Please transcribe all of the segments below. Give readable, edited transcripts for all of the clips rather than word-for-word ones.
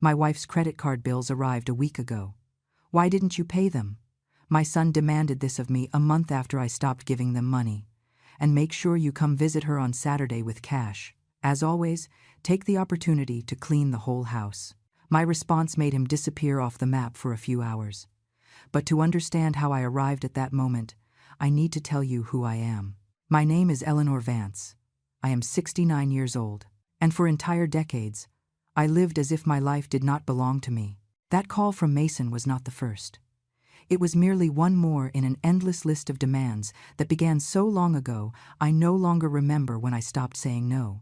My wife's credit card bills arrived a week ago. Why didn't you pay them? My son demanded this of me a month after I stopped giving them money. And make sure you come visit her on Saturday with cash. As always, take the opportunity to clean the whole house. My response made him disappear off the map for a few hours. But to understand how I arrived at that moment, I need to tell you who I am. My name is Eleanor Vance. I am 69 years old, and for entire decades, I lived as if my life did not belong to me. That call from Mason was not the first. It was merely one more in an endless list of demands that began so long ago I no longer remember when I stopped saying no.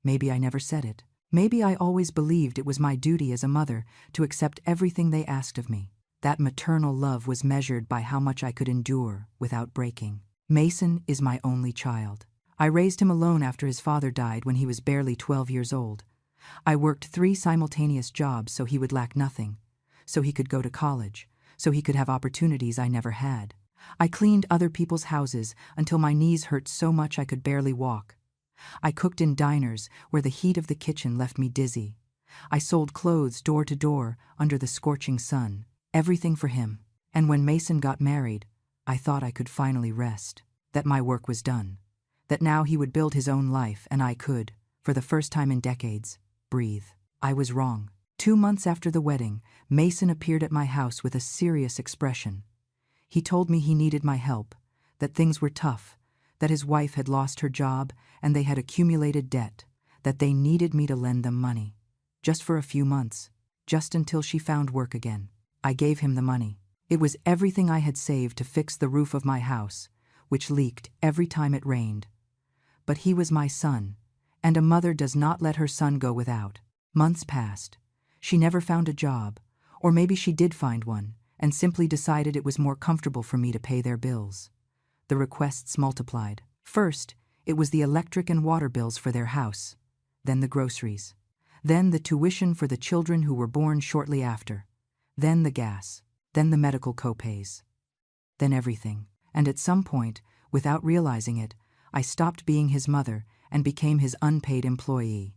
Maybe I never said it. Maybe I always believed it was my duty as a mother to accept everything they asked of me. That maternal love was measured by how much I could endure without breaking. Mason is my only child. I raised him alone after his father died when he was barely 12 years old. I worked 3 simultaneous jobs so he would lack nothing, so he could go to college, so he could have opportunities I never had. I cleaned other people's houses until my knees hurt so much I could barely walk. I cooked in diners where the heat of the kitchen left me dizzy. I sold clothes door to door under the scorching sun. Everything for him. And when Mason got married, I thought I could finally rest. That my work was done. That now he would build his own life and I could, for the first time in decades, breathe. I was wrong. 2 months after the wedding, Mason appeared at my house with a serious expression. He told me he needed my help, that things were tough, that his wife had lost her job and they had accumulated debt, that they needed me to lend them money. Just for a few months, just until she found work again. I gave him the money. It was everything I had saved to fix the roof of my house, which leaked every time it rained. But he was my son, and a mother does not let her son go without. Months passed. She never found a job, or maybe she did find one, and simply decided it was more comfortable for me to pay their bills. The requests multiplied. First, it was the electric and water bills for their house, then the groceries, then the tuition for the children who were born shortly after, then the gas, then the medical co-pays, then everything. And at some point, without realizing it, I stopped being his mother and became his unpaid employee.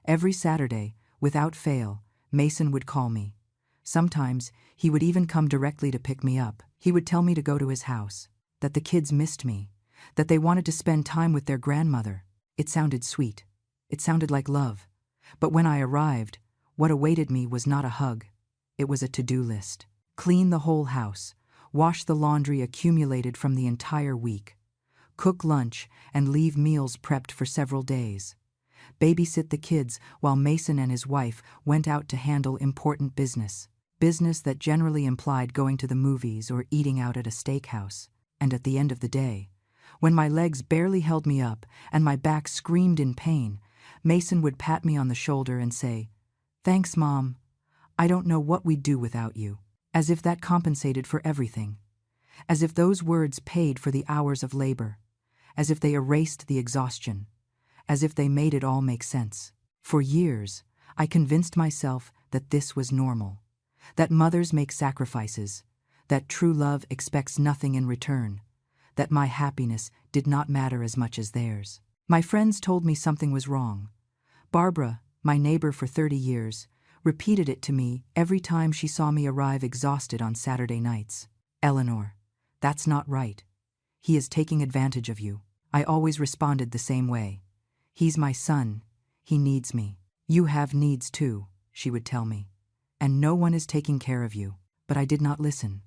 Every Saturday, without fail, Mason would call me. Sometimes, he would even come directly to pick me up. He would tell me to go to his house, that the kids missed me, that they wanted to spend time with their grandmother. It sounded sweet. It sounded like love. But when I arrived, what awaited me was not a hug. It was a to-do list. Clean the whole house, wash the laundry accumulated from the entire week, cook lunch and leave meals prepped for several days, babysit the kids while Mason and his wife went out to handle important business that generally implied going to the movies or eating out at a steakhouse. And at the end of the day, when my legs barely held me up and my back screamed in pain, Mason would pat me on the shoulder and say, "Thanks, Mom. I don't know what we'd do without you." As if that compensated for everything. As if those words paid for the hours of labor. As if they erased the exhaustion. As if they made it all make sense. For years, I convinced myself that this was normal. That mothers make sacrifices. That true love expects nothing in return. That my happiness did not matter as much as theirs. My friends told me something was wrong. Barbara, my neighbor for 30 years, repeated it to me every time she saw me arrive exhausted on Saturday nights. "Eleanor, that's not right. He is taking advantage of you." I always responded the same way. "He's my son. He needs me." "You have needs too," she would tell me. "And no one is taking care of you." But I did not listen.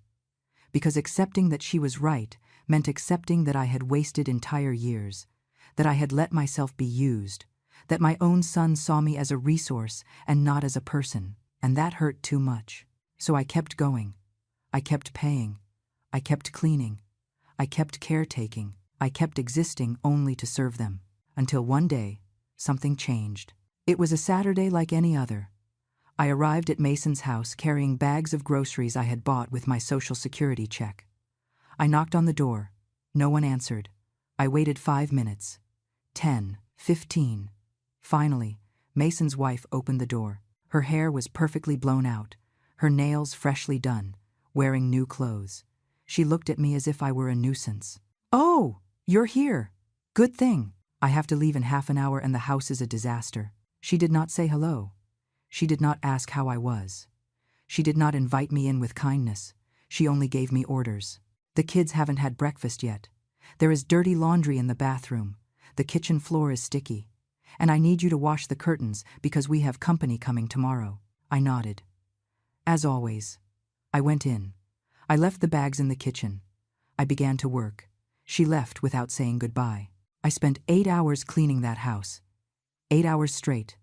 Because accepting that she was right meant accepting that I had wasted entire years, that I had let myself be used, that my own son saw me as a resource and not as a person, and that hurt too much. So I kept going. I kept paying. I kept cleaning. I kept caretaking. I kept existing only to serve them. Until one day, something changed. It was a Saturday like any other. I arrived at Mason's house carrying bags of groceries I had bought with my Social Security check. I knocked on the door. No one answered. I waited 5 minutes. 10, 15. Finally, Mason's wife opened the door. Her hair was perfectly blown out, her nails freshly done, wearing new clothes. She looked at me as if I were a nuisance. "Oh, you're here. Good thing. I have to leave in half an hour and the house is a disaster." She did not say hello. She did not ask how I was. She did not invite me in with kindness. She only gave me orders. The kids haven't had breakfast yet. There is dirty laundry in the bathroom. The kitchen floor is sticky. And I need you to wash the curtains because we have company coming tomorrow. I nodded. As always. I went in. I left the bags in the kitchen. I began to work. She left without saying goodbye. I spent 8 hours cleaning that house. 8 hours straight.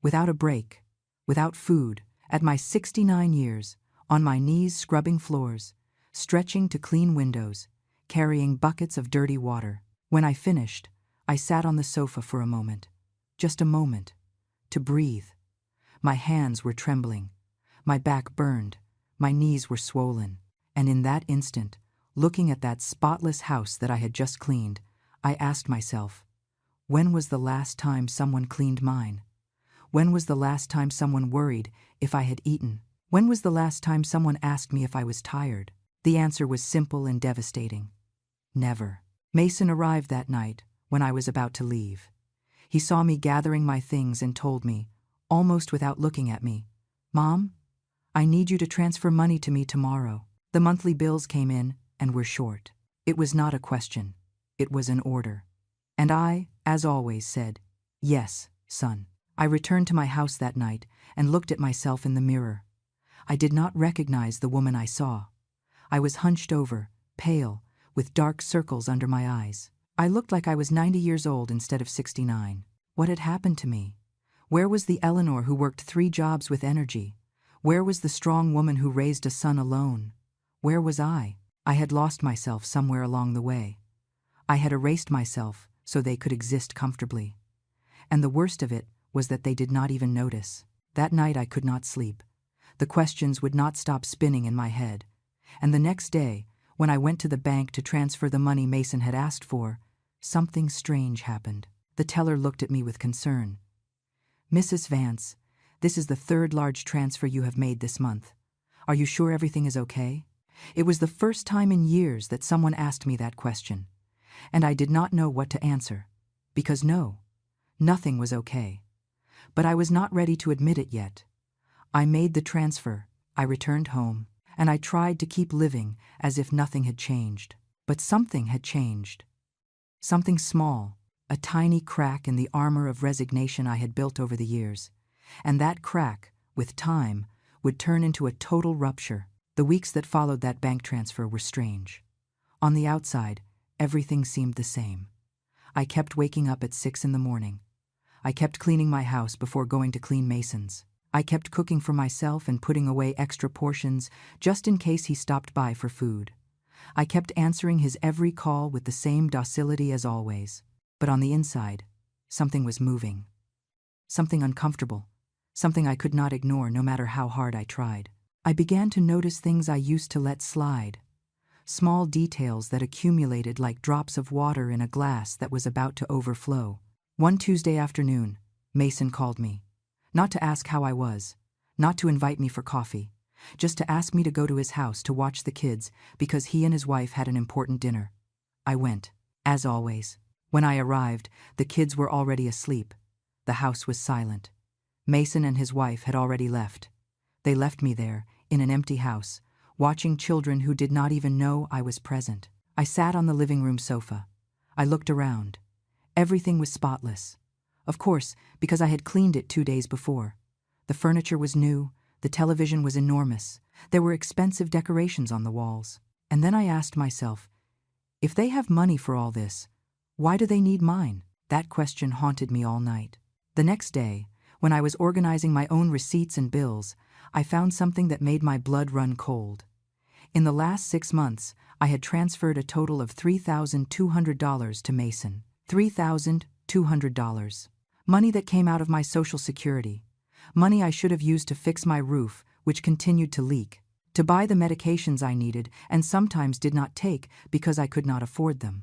Without a break. Without food. At my 69 years. On my knees scrubbing floors. Stretching to clean windows. Carrying buckets of dirty water. When I finished, I sat on the sofa for a moment. Just a moment. To breathe. My hands were trembling. My back burned. My knees were swollen. And in that instant, looking at that spotless house that I had just cleaned, I asked myself, when was the last time someone cleaned mine? When was the last time someone worried if I had eaten? When was the last time someone asked me if I was tired? The answer was simple and devastating. Never. Mason arrived that night when I was about to leave. He saw me gathering my things and told me, almost without looking at me, "Mom, I need you to transfer money to me tomorrow." The monthly bills came in and were short. It was not a question. It was an order. And I, as always, said, "Yes, son." I returned to my house that night and looked at myself in the mirror. I did not recognize the woman I saw. I was hunched over, pale, with dark circles under my eyes. I looked like I was 90 years old instead of 69. What had happened to me? Where was the Eleanor who worked 3 jobs with energy? Where was the strong woman who raised a son alone? Where was I? I had lost myself somewhere along the way. I had erased myself so they could exist comfortably. And the worst of it was that they did not even notice. That night I could not sleep. The questions would not stop spinning in my head. And the next day, when I went to the bank to transfer the money Mason had asked for, something strange happened. The teller looked at me with concern. "Mrs. Vance, this is the 3rd large transfer you have made this month. Are you sure everything is okay?" It was the first time in years that someone asked me that question, and I did not know what to answer, because no, nothing was okay. But I was not ready to admit it yet. I made the transfer, I returned home, and I tried to keep living as if nothing had changed. But something had changed. Something small, a tiny crack in the armor of resignation I had built over the years. And that crack, with time, would turn into a total rupture. The weeks that followed that bank transfer were strange. On the outside, everything seemed the same. I kept waking up at 6 in the morning. I kept cleaning my house before going to clean Mason's. I kept cooking for myself and putting away extra portions just in case he stopped by for food. I kept answering his every call with the same docility as always. But on the inside, something was moving. Something uncomfortable. Something I could not ignore no matter how hard I tried. I began to notice things I used to let slide. Small details that accumulated like drops of water in a glass that was about to overflow. One Tuesday afternoon, Mason called me. Not to ask how I was, not to invite me for coffee, just to ask me to go to his house to watch the kids because he and his wife had an important dinner. I went, as always. When I arrived, the kids were already asleep. The house was silent. Mason and his wife had already left. They left me there, in an empty house, watching children who did not even know I was present. I sat on the living room sofa. I looked around. Everything was spotless. Of course, because I had cleaned it 2 days before. The furniture was new, the television was enormous, there were expensive decorations on the walls. And then I asked myself, if they have money for all this, why do they need mine? That question haunted me all night. The next day, when I was organizing my own receipts and bills, I found something that made my blood run cold. In the last 6 months, I had transferred a total of $3,200 to Mason. $3,200. Money that came out of my Social Security. Money I should have used to fix my roof, which continued to leak. To buy the medications I needed and sometimes did not take because I could not afford them.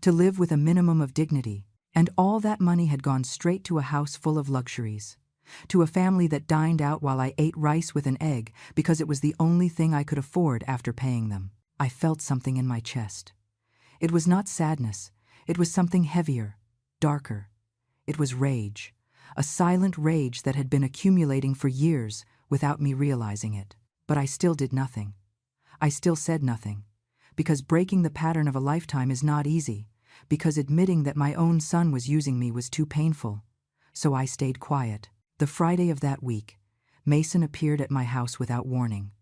To live with a minimum of dignity. And all that money had gone straight to a house full of luxuries. To a family that dined out while I ate rice with an egg because it was the only thing I could afford after paying them. I felt something in my chest. It was not sadness. It was something heavier, darker. It was rage. a silent rage that had been accumulating for years without me realizing it. But I still did nothing. I still said nothing. Because breaking the pattern of a lifetime is not easy. Because admitting that my own son was using me was too painful. So I stayed quiet. The Friday of that week, Mason appeared at my house without warning.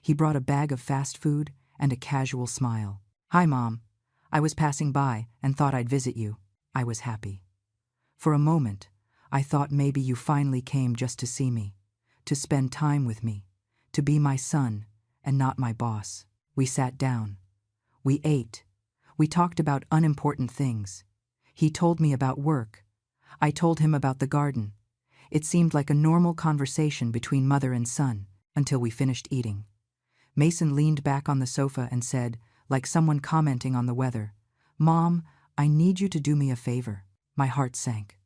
He brought a bag of fast food and a casual smile. "Hi, Mom. I was passing by and thought I'd visit you." I was happy. For a moment, I thought maybe you finally came just to see me, to spend time with me, to be my son and not my boss. We sat down. We ate. We talked about unimportant things. He told me about work. I told him about the garden. It seemed like a normal conversation between mother and son until we finished eating. Mason leaned back on the sofa and said, like someone commenting on the weather, "Mom, I need you to do me a favor." My heart sank.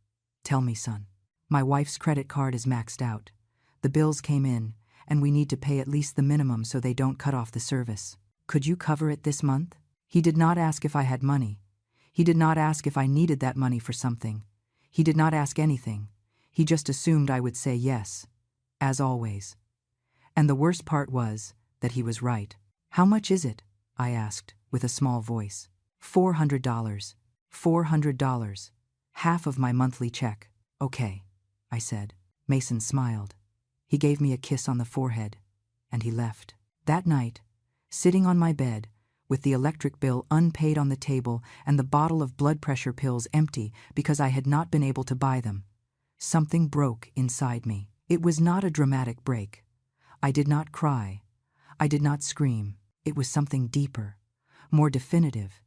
"Tell me, son." "My wife's credit card is maxed out. The bills came in, and we need to pay at least the minimum so they don't cut off the service. Could you cover it this month?" He did not ask if I had money. He did not ask if I needed that money for something. He did not ask anything. He just assumed I would say yes, as always. And the worst part was that he was right. "How much is it?" I asked, with a small voice. $400. $400. Half of my monthly check. "Okay," I said. Mason smiled. He gave me a kiss on the forehead, and he left. That night, sitting on my bed, with the electric bill unpaid on the table and the bottle of blood pressure pills empty because I had not been able to buy them, something broke inside me. It was not a dramatic break. I did not cry. I did not scream. It was something deeper, more definitive.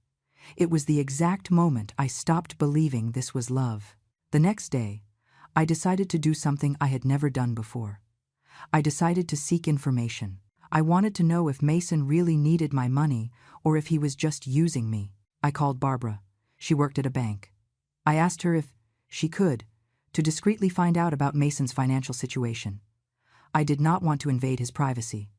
It was the exact moment I stopped believing this was love. The next day, I decided to do something I had never done before. I decided to seek information. I wanted to know if Mason really needed my money or if he was just using me. I called Barbara. She worked at a bank. I asked her if she could, to discreetly find out about Mason's financial situation. I did not want to invade his privacy,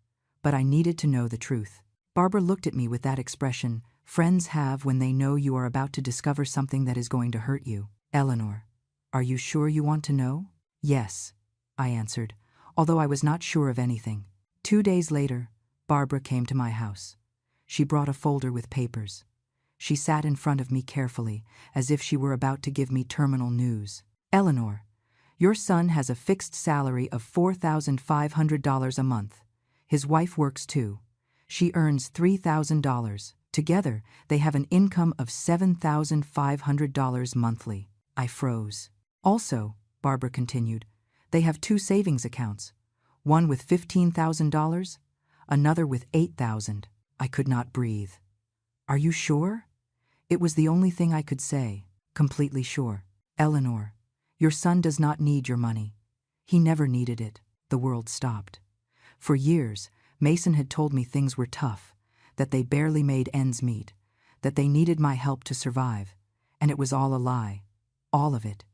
but I needed to know the truth. Barbara looked at me with that expression friends have when they know you are about to discover something that is going to hurt you. "Eleanor, are you sure you want to know?" "Yes," I answered, although I was not sure of anything. 2 days later, Barbara came to my house. She brought a folder with papers. She sat in front of me carefully, as if she were about to give me terminal news. "Eleanor, your son has a fixed salary of $4,500 a month. His wife works too. She earns $3,000. Together, they have an income of $7,500 monthly." I froze. "Also," Barbara continued, "they have 2 savings accounts, one with $15,000, another with $8,000. I could not breathe. "Are you sure?" It was the only thing I could say. "Completely sure." "Eleanor, your son does not need your money. He never needed it." The world stopped. For years, Mason had told me things were tough, that they barely made ends meet, that they needed my help to survive, and it was all a lie. All of it.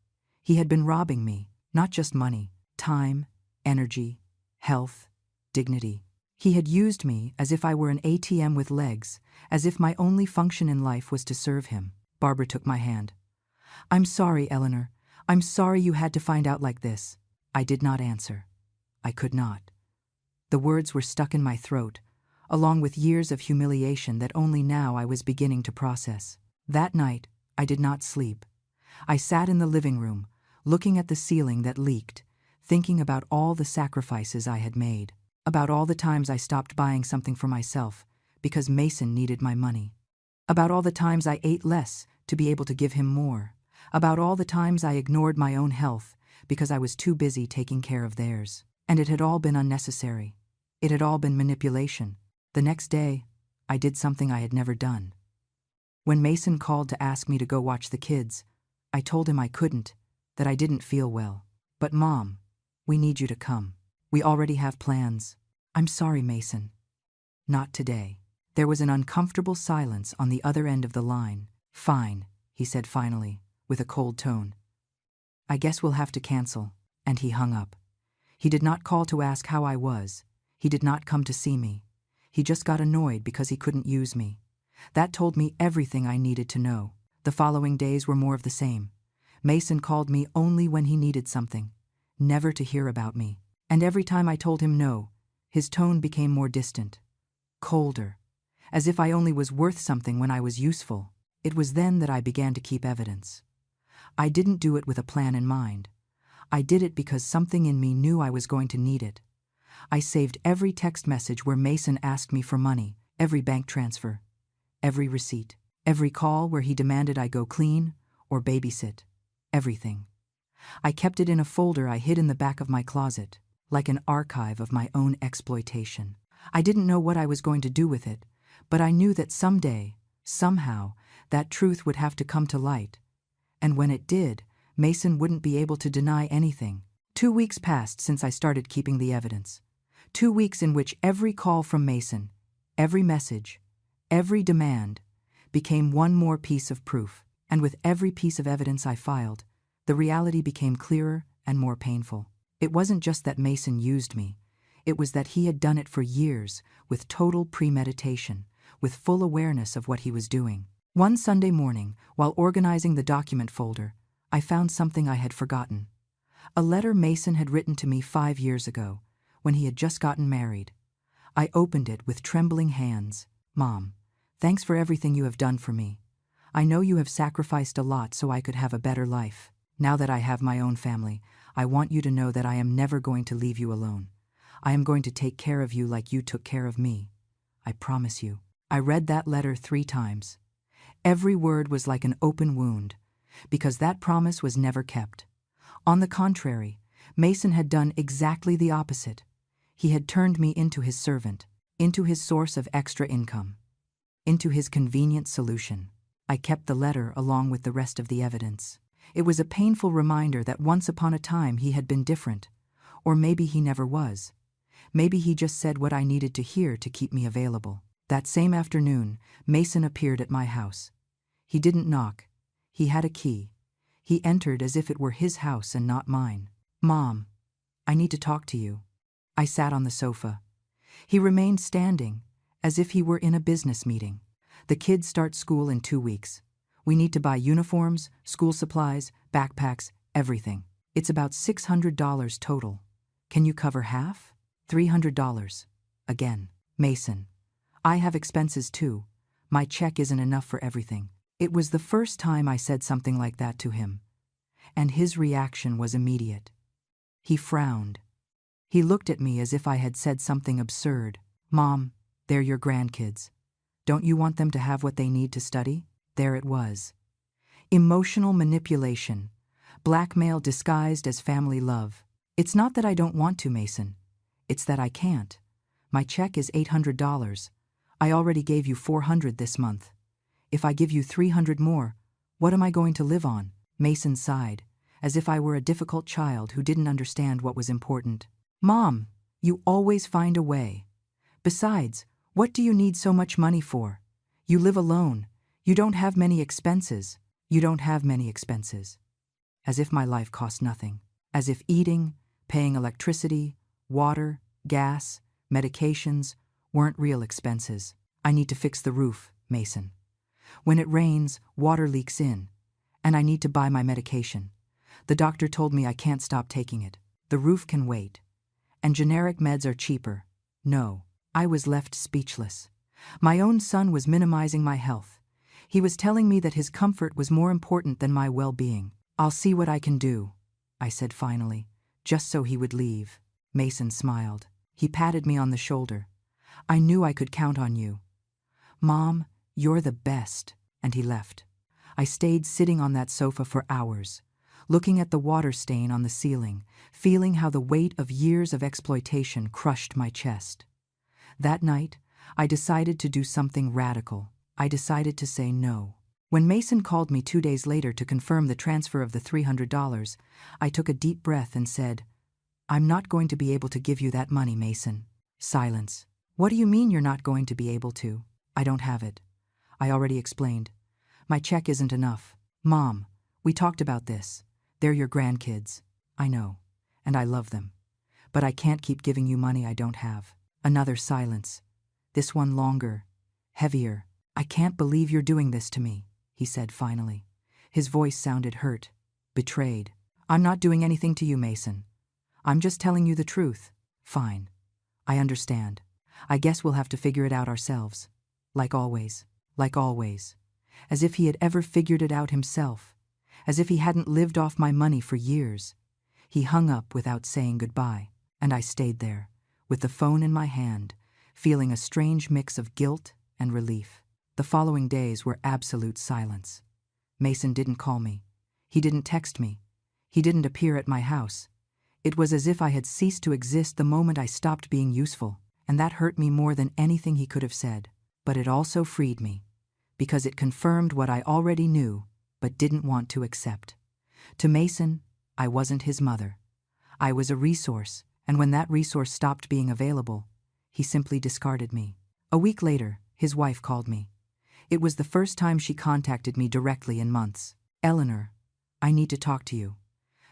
He had been robbing me, not just money, time, energy, health, dignity. He had used me as if I were an ATM with legs, as if my only function in life was to serve him. Barbara took my hand. "I'm sorry, Eleanor. I'm sorry you had to find out like this." I did not answer. I could not. The words were stuck in my throat, along with years of humiliation that only now I was beginning to process. That night, I did not sleep. I sat in the living room, looking at the ceiling that leaked, thinking about all the sacrifices I had made, about all the times I stopped buying something for myself because Mason needed my money, about all the times I ate less to be able to give him more, about all the times I ignored my own health because I was too busy taking care of theirs. And it had all been unnecessary. It had all been manipulation. The next day, I did something I had never done. When Mason called to ask me to go watch the kids, I told him I couldn't, that I didn't feel well. "But Mom, we need you to come. We already have plans." "I'm sorry, Mason. Not today." There was an uncomfortable silence on the other end of the line. "Fine," he said finally, with a cold tone. "I guess we'll have to cancel." And he hung up. He did not call to ask how I was. He did not come to see me. He just got annoyed because he couldn't use me. That told me everything I needed to know. The following days were more of the same. Mason called me only when he needed something, never to hear about me. And every time I told him no, his tone became more distant, colder, as if I only was worth something when I was useful. It was then that I began to keep evidence. I didn't do it with a plan in mind. I did it because something in me knew I was going to need it. I saved every text message where Mason asked me for money, every bank transfer, every receipt, every call where he demanded I go clean or babysit, everything. I kept it in a folder I hid in the back of my closet, like an archive of my own exploitation. I didn't know what I was going to do with it, but I knew that someday, somehow, that truth would have to come to light. And when it did, Mason wouldn't be able to deny anything. 2 weeks passed since I started keeping the evidence. 2 weeks in which every call from Mason, every message, every demand, became one more piece of proof. And with every piece of evidence I filed, the reality became clearer and more painful. It wasn't just that Mason used me. It was that he had done it for years, with total premeditation, with full awareness of what he was doing. One Sunday morning, while organizing the document folder, I found something I had forgotten. A letter Mason had written to me 5 years ago, when he had just gotten married. I opened it with trembling hands. "Mom, thanks for everything you have done for me. I know you have sacrificed a lot so I could have a better life. Now that I have my own family, I want you to know that I am never going to leave you alone. I am going to take care of you like you took care of me. I promise you." I read that letter 3 times. Every word was like an open wound, because that promise was never kept. On the contrary, Mason had done exactly the opposite. He had turned me into his servant, into his source of extra income, into his convenient solution. I kept the letter along with the rest of the evidence. It was a painful reminder that once upon a time he had been different, or maybe he never was. Maybe he just said what I needed to hear to keep me available. That same afternoon, Mason appeared at my house. He didn't knock. He had a key. He entered as if it were his house and not mine. "Mom, I need to talk to you." I sat on the sofa. He remained standing, as if he were in a business meeting. "The kids start school in 2 weeks. We need to buy uniforms, school supplies, backpacks, everything. It's about $600 total. Can you cover half?" $300. Again. "Mason, I have expenses too. My check isn't enough for everything." It was the first time I said something like that to him, and his reaction was immediate. He frowned. He looked at me as if I had said something absurd. "Mom, they're your grandkids. Don't you want them to have what they need to study?" There it was. Emotional manipulation. Blackmail disguised as family love. "It's not that I don't want to, Mason. It's that I can't. My check is $800. I already gave you $400 this month. If I give you $300 more, what am I going to live on?" Mason sighed, as if I were a difficult child who didn't understand what was important. "Mom, you always find a way. Besides, what do you need so much money for? You live alone. You don't have many expenses. You don't have many expenses." As if my life cost nothing. As if eating, paying electricity, water, gas, medications weren't real expenses. "I need to fix the roof, Mason. When it rains, water leaks in, and I need to buy my medication. The doctor told me I can't stop taking it. The roof can wait. And generic meds are cheaper." No, I was left speechless. My own son was minimizing my health. He was telling me that his comfort was more important than my well-being. "I'll see what I can do," I said finally, just so he would leave. Mason smiled. He patted me on the shoulder. "I knew I could count on you. Mom, you're the best." And he left. I stayed sitting on that sofa for hours, looking at the water stain on the ceiling, feeling how the weight of years of exploitation crushed my chest. That night, I decided to do something radical. I decided to say no. When Mason called me 2 days later to confirm the transfer of the $300, I took a deep breath and said, "I'm not going to be able to give you that money, Mason." Silence. "What do you mean you're not going to be able to?" "I don't have it. I already explained. My check isn't enough." "Mom, we talked about this. They're your grandkids. I know, and I love them. But I can't keep giving you money I don't have." Another silence. This one longer, heavier. "I can't believe you're doing this to me," he said finally. His voice sounded hurt. Betrayed. I'm not doing anything to you, Mason. I'm just telling you the truth. Fine. I understand. I guess we'll have to figure it out ourselves. Like always. Like always. As if he had ever figured it out himself. As if he hadn't lived off my money for years. He hung up without saying goodbye, and I stayed there, with the phone in my hand, feeling a strange mix of guilt and relief. The following days were absolute silence. Mason didn't call me. He didn't text me. He didn't appear at my house. It was as if I had ceased to exist the moment I stopped being useful, and that hurt me more than anything he could have said. But it also freed me, because it confirmed what I already knew but didn't want to accept. To Mason, I wasn't his mother. I was a resource, and when that resource stopped being available, he simply discarded me. A week later, his wife called me. It was the first time she contacted me directly in months. "Eleanor, I need to talk to you.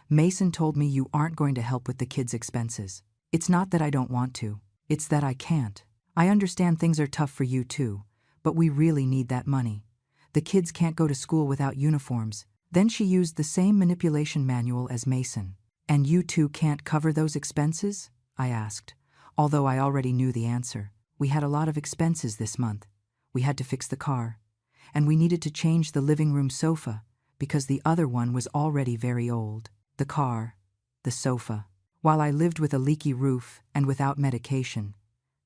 Mason told me you aren't going to help with the kids' expenses. It's not that I don't want to, it's that I can't. I understand things are tough for you too, but we really need that money. The kids can't go to school without uniforms." Then she used the same manipulation manual as Mason. "And you two can't cover those expenses?" I asked, although I already knew the answer. We had a lot of expenses this month. We had to fix the car, and we needed to change the living room sofa because the other one was already very old. The car, the sofa. While I lived with a leaky roof and without medication,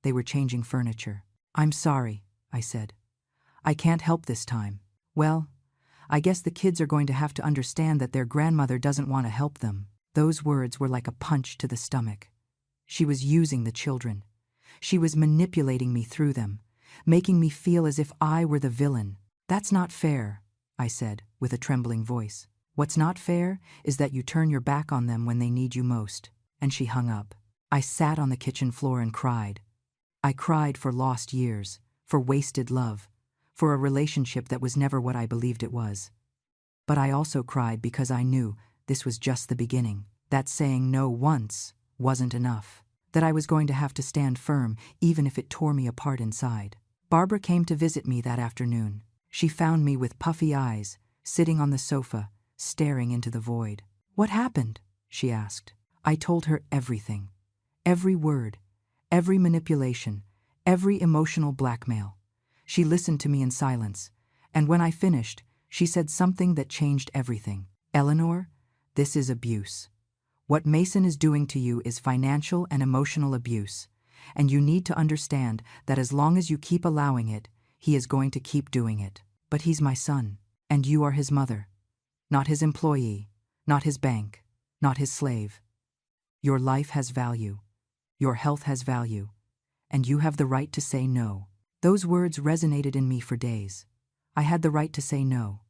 they were changing furniture. "I'm sorry," I said. "I can't help this time." "Well, I guess the kids are going to have to understand that their grandmother doesn't want to help them." Those words were like a punch to the stomach. She was using the children. She was manipulating me through them, making me feel as if I were the villain. "That's not fair," I said, with a trembling voice. "What's not fair is that you turn your back on them when they need you most." And she hung up. I sat on the kitchen floor and cried. I cried for lost years, for wasted love, for a relationship that was never what I believed it was. But I also cried because I knew this was just the beginning, that saying no once wasn't enough, that I was going to have to stand firm even if it tore me apart inside. Barbara came to visit me that afternoon. She found me with puffy eyes, sitting on the sofa, staring into the void. "What happened?" she asked. I told her everything. Every word, every manipulation, every emotional blackmail. She listened to me in silence, and when I finished, she said something that changed everything. "Eleanor, this is abuse. What Mason is doing to you is financial and emotional abuse, and you need to understand that as long as you keep allowing it, he is going to keep doing it. But he's my son, and you are his mother. Not his employee, not his bank, not his slave. Your life has value. Your health has value, and you have the right to say no." Those words resonated in me for days. I had the right to say no.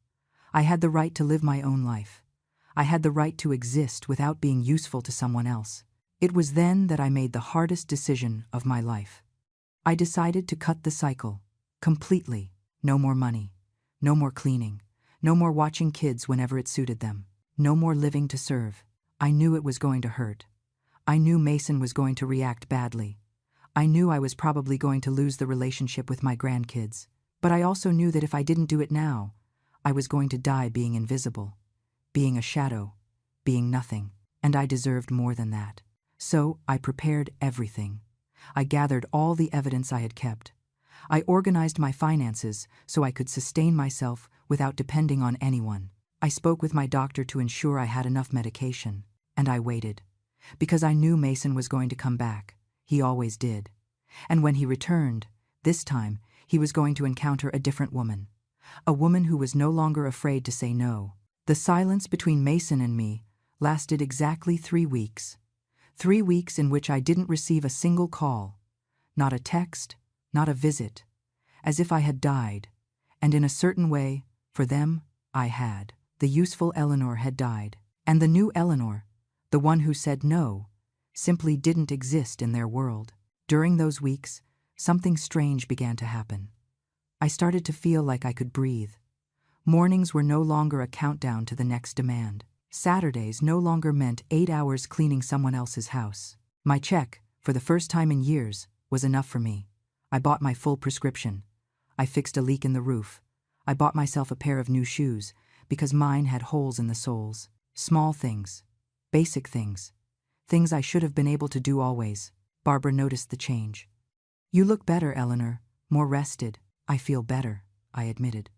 I had the right to live my own life. I had the right to exist without being useful to someone else. It was then that I made the hardest decision of my life. I decided to cut the cycle, completely. No more money, no more cleaning, no more watching kids whenever it suited them, no more living to serve. I knew it was going to hurt. I knew Mason was going to react badly. I knew I was probably going to lose the relationship with my grandkids, but I also knew that if I didn't do it now, I was going to die being invisible, being a shadow, being nothing, and I deserved more than that. So I prepared everything. I gathered all the evidence I had kept. I organized my finances so I could sustain myself without depending on anyone. I spoke with my doctor to ensure I had enough medication, and I waited, because I knew Mason was going to come back. He always did. And when he returned, this time, he was going to encounter a different woman. A woman who was no longer afraid to say no. The silence between Mason and me lasted exactly 3 weeks. 3 weeks in which I didn't receive a single call. Not a text, not a visit. As if I had died. And in a certain way, for them, I had. The useful Eleanor had died. And the new Eleanor, the one who said no, simply didn't exist in their world. During those weeks, something strange began to happen. I started to feel like I could breathe. Mornings were no longer a countdown to the next demand. Saturdays no longer meant 8 hours cleaning someone else's house. My check, for the first time in years, was enough for me. I bought my full prescription. I fixed a leak in the roof. I bought myself a pair of new shoes, because mine had holes in the soles. Small things. Basic things. Things I should have been able to do always. Barbara noticed the change. You look better, Eleanor. More rested. I feel better, I admitted.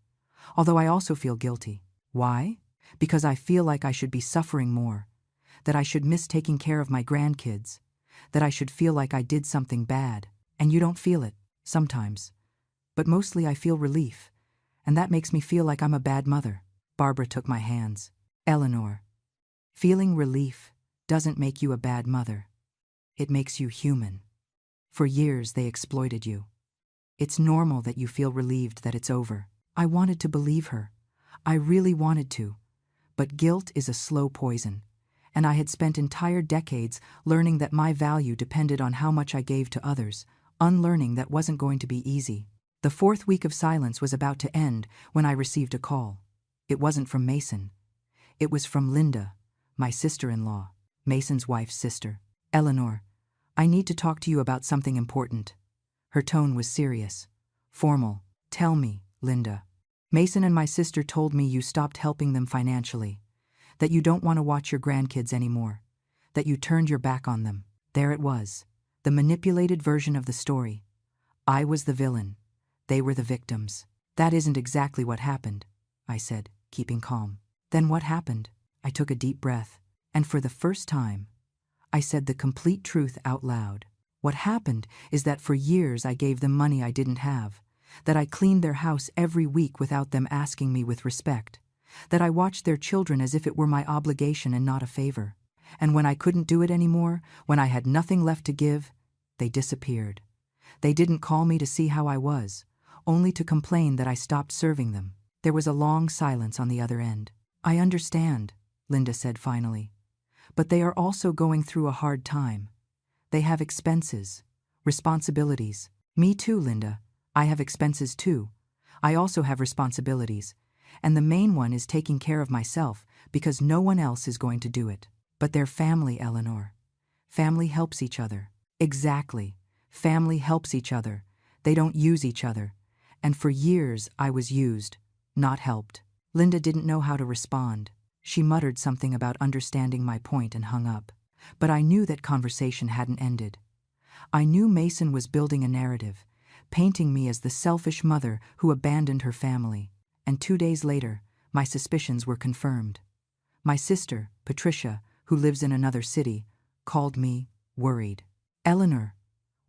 Although I also feel guilty. Why? Because I feel like I should be suffering more. That I should miss taking care of my grandkids. That I should feel like I did something bad. And you don't feel it, sometimes. But mostly I feel relief. And that makes me feel like I'm a bad mother. Barbara took my hands. Eleanor, feeling relief doesn't make you a bad mother. It makes you human. For years they exploited you. It's normal that you feel relieved that it's over. I wanted to believe her. I really wanted to. But guilt is a slow poison. And I had spent entire decades learning that my value depended on how much I gave to others, unlearning that wasn't going to be easy. The 4th week of silence was about to end when I received a call. It wasn't from Mason. It was from Linda, my sister-in-law, Mason's wife's sister. Eleanor, I need to talk to you about something important. Her tone was serious, formal. Tell me, Linda. Mason and my sister told me you stopped helping them financially, that you don't want to watch your grandkids anymore, that you turned your back on them. There it was, the manipulated version of the story. I was the villain. They were the victims. That isn't exactly what happened, I said, keeping calm. Then what happened? I took a deep breath, and for the first time, I said the complete truth out loud. What happened is that for years I gave them money I didn't have, that I cleaned their house every week without them asking me with respect, that I watched their children as if it were my obligation and not a favor. And when I couldn't do it anymore, when I had nothing left to give, they disappeared. They didn't call me to see how I was, only to complain that I stopped serving them. There was a long silence on the other end. I understand, Linda said finally. But they are also going through a hard time. They have expenses, responsibilities. Me too, Linda. I have expenses too. I also have responsibilities. And the main one is taking care of myself because no one else is going to do it. But they're family, Eleanor. Family helps each other. Exactly. Family helps each other. They don't use each other. And for years I was used, not helped. Linda didn't know how to respond. She muttered something about understanding my point and hung up. But I knew that conversation hadn't ended. I knew Mason was building a narrative, painting me as the selfish mother who abandoned her family. And 2 days later, my suspicions were confirmed. My sister, Patricia, who lives in another city, called me, worried. Eleanor,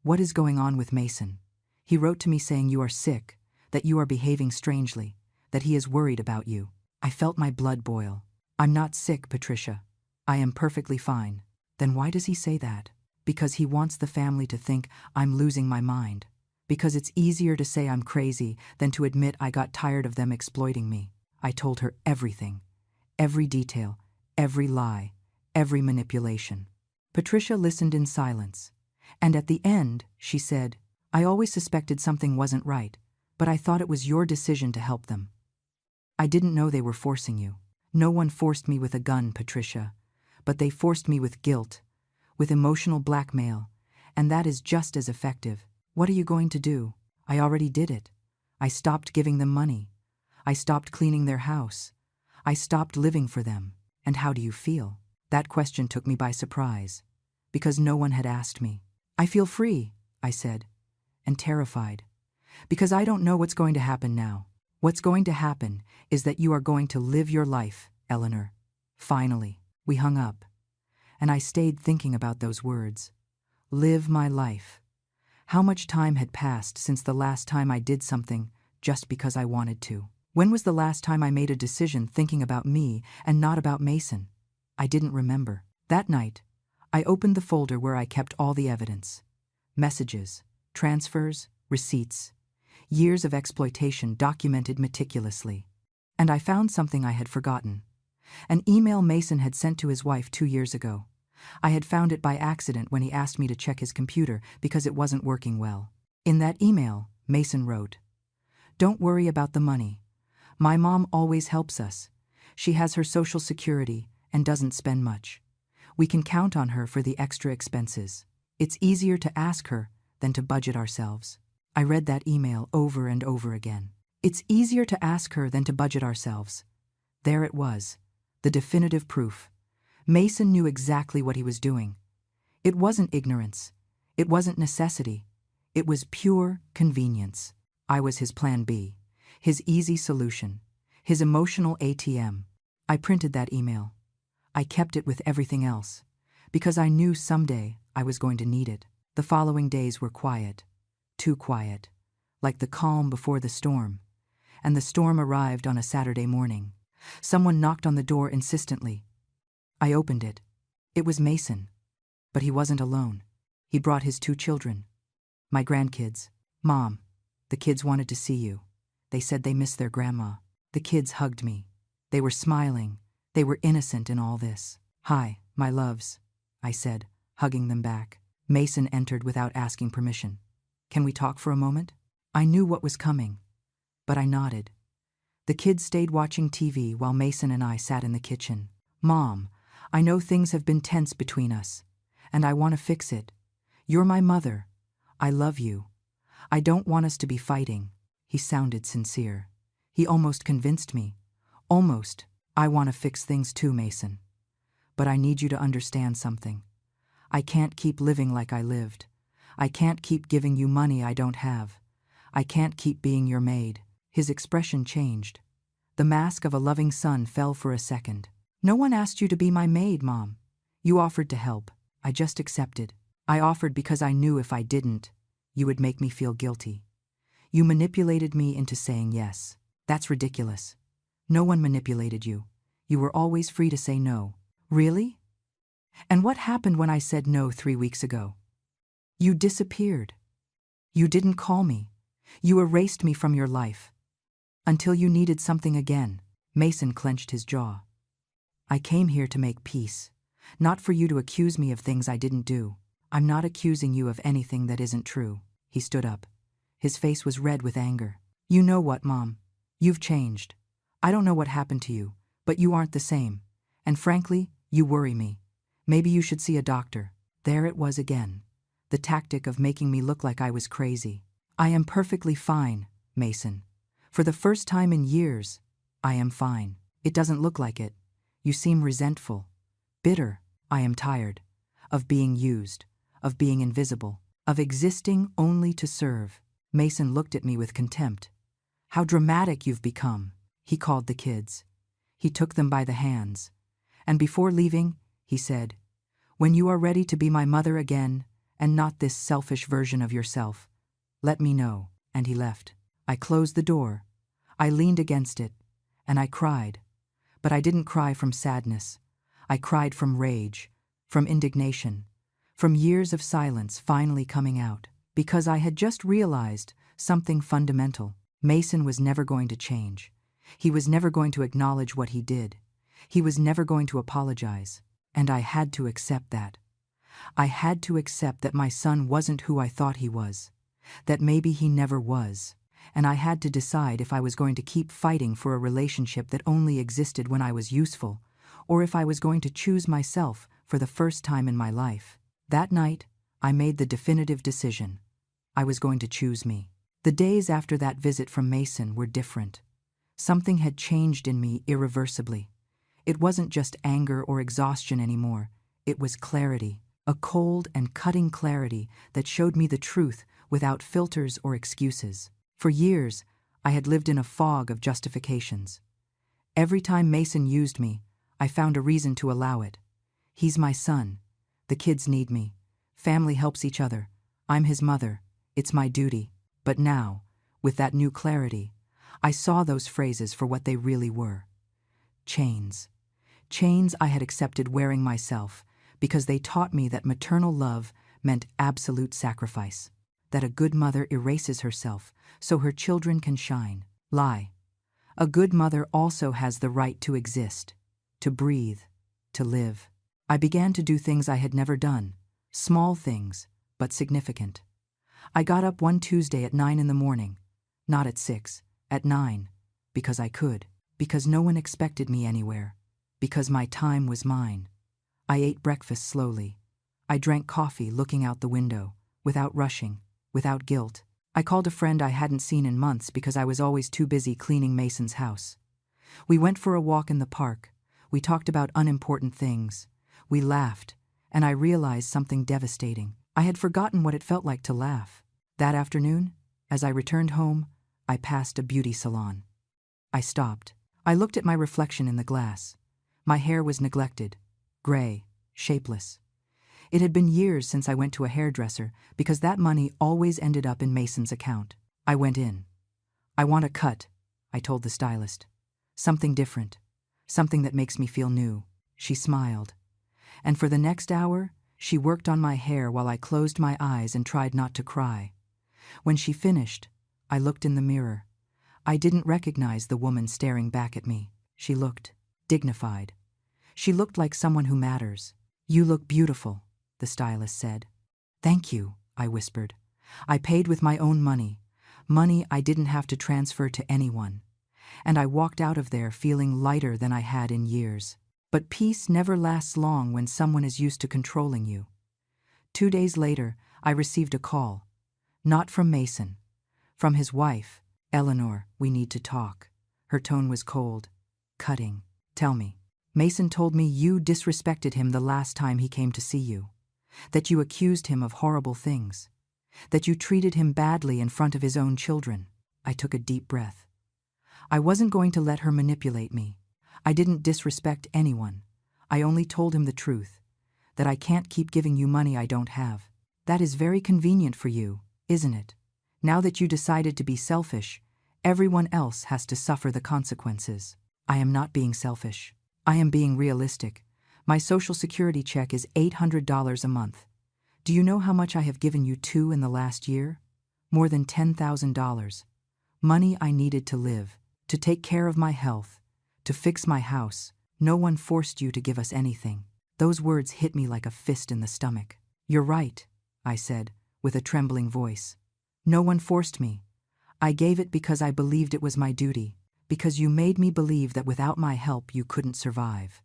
what is going on with Mason? He wrote to me saying you are sick, that you are behaving strangely, that he is worried about you. I felt my blood boil. I'm not sick, Patricia. I am perfectly fine. Then why does he say that? Because he wants the family to think I'm losing my mind. Because it's easier to say I'm crazy than to admit I got tired of them exploiting me. I told her everything. Every detail, every lie, every manipulation. Patricia listened in silence. And at the end, she said, I always suspected something wasn't right, but I thought it was your decision to help them. I didn't know they were forcing you. No one forced me with a gun, Patricia, but they forced me with guilt, with emotional blackmail, and that is just as effective. What are you going to do? I already did it. I stopped giving them money. I stopped cleaning their house. I stopped living for them. And how do you feel? That question took me by surprise, because no one had asked me. I feel free, I said, and terrified, because I don't know what's going to happen now. What's going to happen is that you are going to live your life, Eleanor. Finally, we hung up, and I stayed thinking about those words. Live my life. How much time had passed since the last time I did something just because I wanted to? When was the last time I made a decision thinking about me and not about Mason? I didn't remember. That night, I opened the folder where I kept all the evidence. Messages, transfers, receipts, years of exploitation documented meticulously. And I found something I had forgotten. An email Mason had sent to his wife 2 years ago. I had found it by accident when he asked me to check his computer because it wasn't working well. In that email, Mason wrote, Don't worry about the money. My mom always helps us. She has her Social Security and doesn't spend much. We can count on her for the extra expenses. It's easier to ask her than to budget ourselves. I read that email over and over again. It's easier to ask her than to budget ourselves. There it was, The definitive proof. Mason knew exactly what he was doing. It wasn't ignorance. It wasn't necessity. It was pure convenience. I was his plan B, his easy solution, his emotional ATM. I printed that email. I kept it with everything else, because I knew someday I was going to need it. The following days were quiet, too quiet, like the calm before the storm. And the storm arrived on a Saturday morning. Someone knocked on the door insistently. I opened it. It was Mason. But he wasn't alone. He brought his 2 children. My grandkids. Mom, the kids wanted to see you. They said they missed their grandma. The kids hugged me. They were smiling. They were innocent in all this. Hi, my loves, I said, hugging them back. Mason entered without asking permission. Can we talk for a moment? I knew what was coming, but I nodded. The kids stayed watching TV while Mason and I sat in the kitchen. Mom, I know things have been tense between us, and I want to fix it. You're my mother. I love you. I don't want us to be fighting. He sounded sincere. He almost convinced me. Almost. I want to fix things too, Mason. But I need you to understand something. I can't keep living like I lived. I can't keep giving you money I don't have. I can't keep being your maid. His expression changed. The mask of a loving son fell for a second. No one asked you to be my maid, Mom. You offered to help. I just accepted. I offered because I knew if I didn't, you would make me feel guilty. You manipulated me into saying yes. That's ridiculous. No one manipulated you. You were always free to say no. Really? And what happened when I said no 3 weeks ago? You disappeared. You didn't call me. You erased me from your life. Until you needed something again. Mason clenched his jaw. I came here to make peace, not for you to accuse me of things I didn't do. I'm not accusing you of anything that isn't true. He stood up. His face was red with anger. You know what, Mom? You've changed. I don't know what happened to you, but you aren't the same. And frankly, you worry me. Maybe you should see a doctor. There it was again. The tactic of making me look like I was crazy. I am perfectly fine, Mason. For the first time in years, I am fine. It doesn't look like it. You seem resentful. Bitter. I am tired. Of being used. Of being invisible. Of existing only to serve. Mason looked at me with contempt. How dramatic you've become. He called the kids. He took them by the hands. And before leaving, he said, when you are ready to be my mother again, and not this selfish version of yourself, let me know. And he left. I closed the door. I leaned against it, and I cried. But I didn't cry from sadness. I cried from rage, from indignation, from years of silence finally coming out, because I had just realized something fundamental. Mason was never going to change. He was never going to acknowledge what he did. He was never going to apologize. And I had to accept that. I had to accept that my son wasn't who I thought he was, that maybe he never was, and I had to decide if I was going to keep fighting for a relationship that only existed when I was useful, or if I was going to choose myself for the first time in my life. That night, I made the definitive decision. I was going to choose me. The days after that visit from Mason were different. Something had changed in me irreversibly. It wasn't just anger or exhaustion anymore. It was clarity, a cold and cutting clarity that showed me the truth without filters or excuses. For years, I had lived in a fog of justifications. Every time Mason used me, I found a reason to allow it. He's my son. The kids need me. Family helps each other. I'm his mother. It's my duty. But now, with that new clarity, I saw those phrases for what they really were. Chains. Chains I had accepted wearing myself because they taught me that maternal love meant absolute sacrifice, that a good mother erases herself so her children can shine. Lie. A good mother also has the right to exist, to breathe, to live. I began to do things I had never done, small things, but significant. I got up one Tuesday at 9 in the morning, not at 6, at 9, because I could, because no one expected me anywhere, because my time was mine. I ate breakfast slowly. I drank coffee looking out the window, without rushing, without guilt. I called a friend I hadn't seen in months because I was always too busy cleaning Mason's house. We went for a walk in the park, We talked about unimportant things. We laughed, and I realized something devastating. I had forgotten what it felt like to laugh. That afternoon, as I returned home, I passed a beauty salon. I stopped. I looked at my reflection in the glass. My hair was neglected, gray, shapeless. It had been years since I went to a hairdresser because that money always ended up in Mason's account. I went in. "I want a cut," I told the stylist. "Something different. Something that makes me feel new." She smiled. And for the next hour, she worked on my hair while I closed my eyes and tried not to cry. When she finished, I looked in the mirror. I didn't recognize the woman staring back at me. She looked dignified. She looked like someone who matters. "You look beautiful," the stylist said. "Thank you," I whispered. I paid with my own money I didn't have to transfer to anyone. And I walked out of there feeling lighter than I had in years. But peace never lasts long when someone is used to controlling you. 2 days later, I received a call. Not from Mason. From his wife. "Eleanor, we need to talk." Her tone was cold, cutting. "Tell me." "Mason told me you disrespected him the last time he came to see you. That you accused him of horrible things. That you treated him badly in front of his own children." I took a deep breath. I wasn't going to let her manipulate me. I didn't disrespect anyone. I only told him the truth. That I can't keep giving you money I don't have. "That is very convenient for you, isn't it? Now that you decided to be selfish, everyone else has to suffer the consequences." "I am not being selfish. I am being realistic. My Social Security check is $800 a month. Do you know how much I have given you too in the last year? More than $10,000. Money I needed to live, to take care of my health, to fix my house. No one forced you to give us anything." Those words hit me like a fist in the stomach. "You're right," I said, with a trembling voice. "No one forced me. I gave it because I believed it was my duty, because you made me believe that without my help you couldn't survive.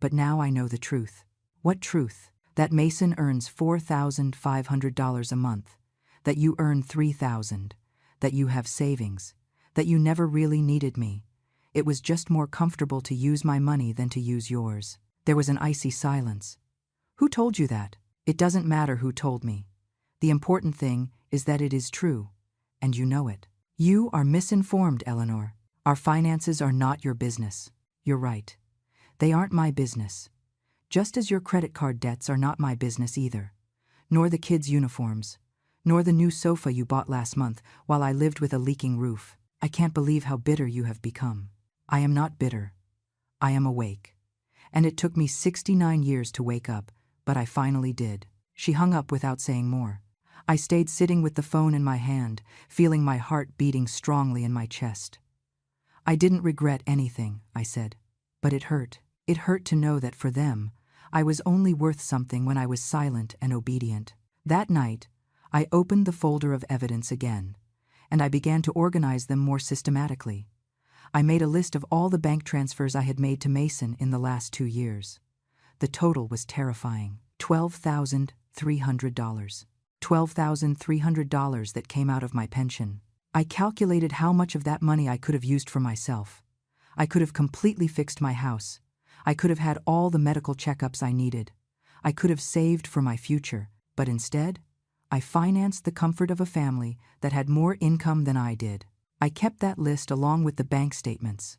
But now I know the truth." "What truth?" "That Mason earns $4,500 a month, that you earn $3,000, that you have savings, that you never really needed me. It was just more comfortable to use my money than to use yours." There was an icy silence. "Who told you that?" "It doesn't matter who told me. The important thing is that it is true, and you know it." "You are misinformed, Eleanor. Our finances are not your business." "You're right. They aren't my business. Just as your credit card debts are not my business either. Nor the kids' uniforms. Nor the new sofa you bought last month while I lived with a leaking roof. I can't believe how bitter you have become." "I am not bitter. I am awake. And it took me 69 years to wake up, but I finally did." She hung up without saying more. I stayed sitting with the phone in my hand, feeling my heart beating strongly in my chest. "I didn't regret anything," I said. "But it hurt. It hurt to know that for them, I was only worth something when I was silent and obedient." That night, I opened the folder of evidence again, and I began to organize them more systematically. I made a list of all the bank transfers I had made to Mason in the last 2 years. The total was terrifying. $12,300. $12,300 that came out of my pension. I calculated how much of that money I could have used for myself. I could have completely fixed my house. I could have had all the medical checkups I needed. I could have saved for my future, but instead, I financed the comfort of a family that had more income than I did. I kept that list along with the bank statements,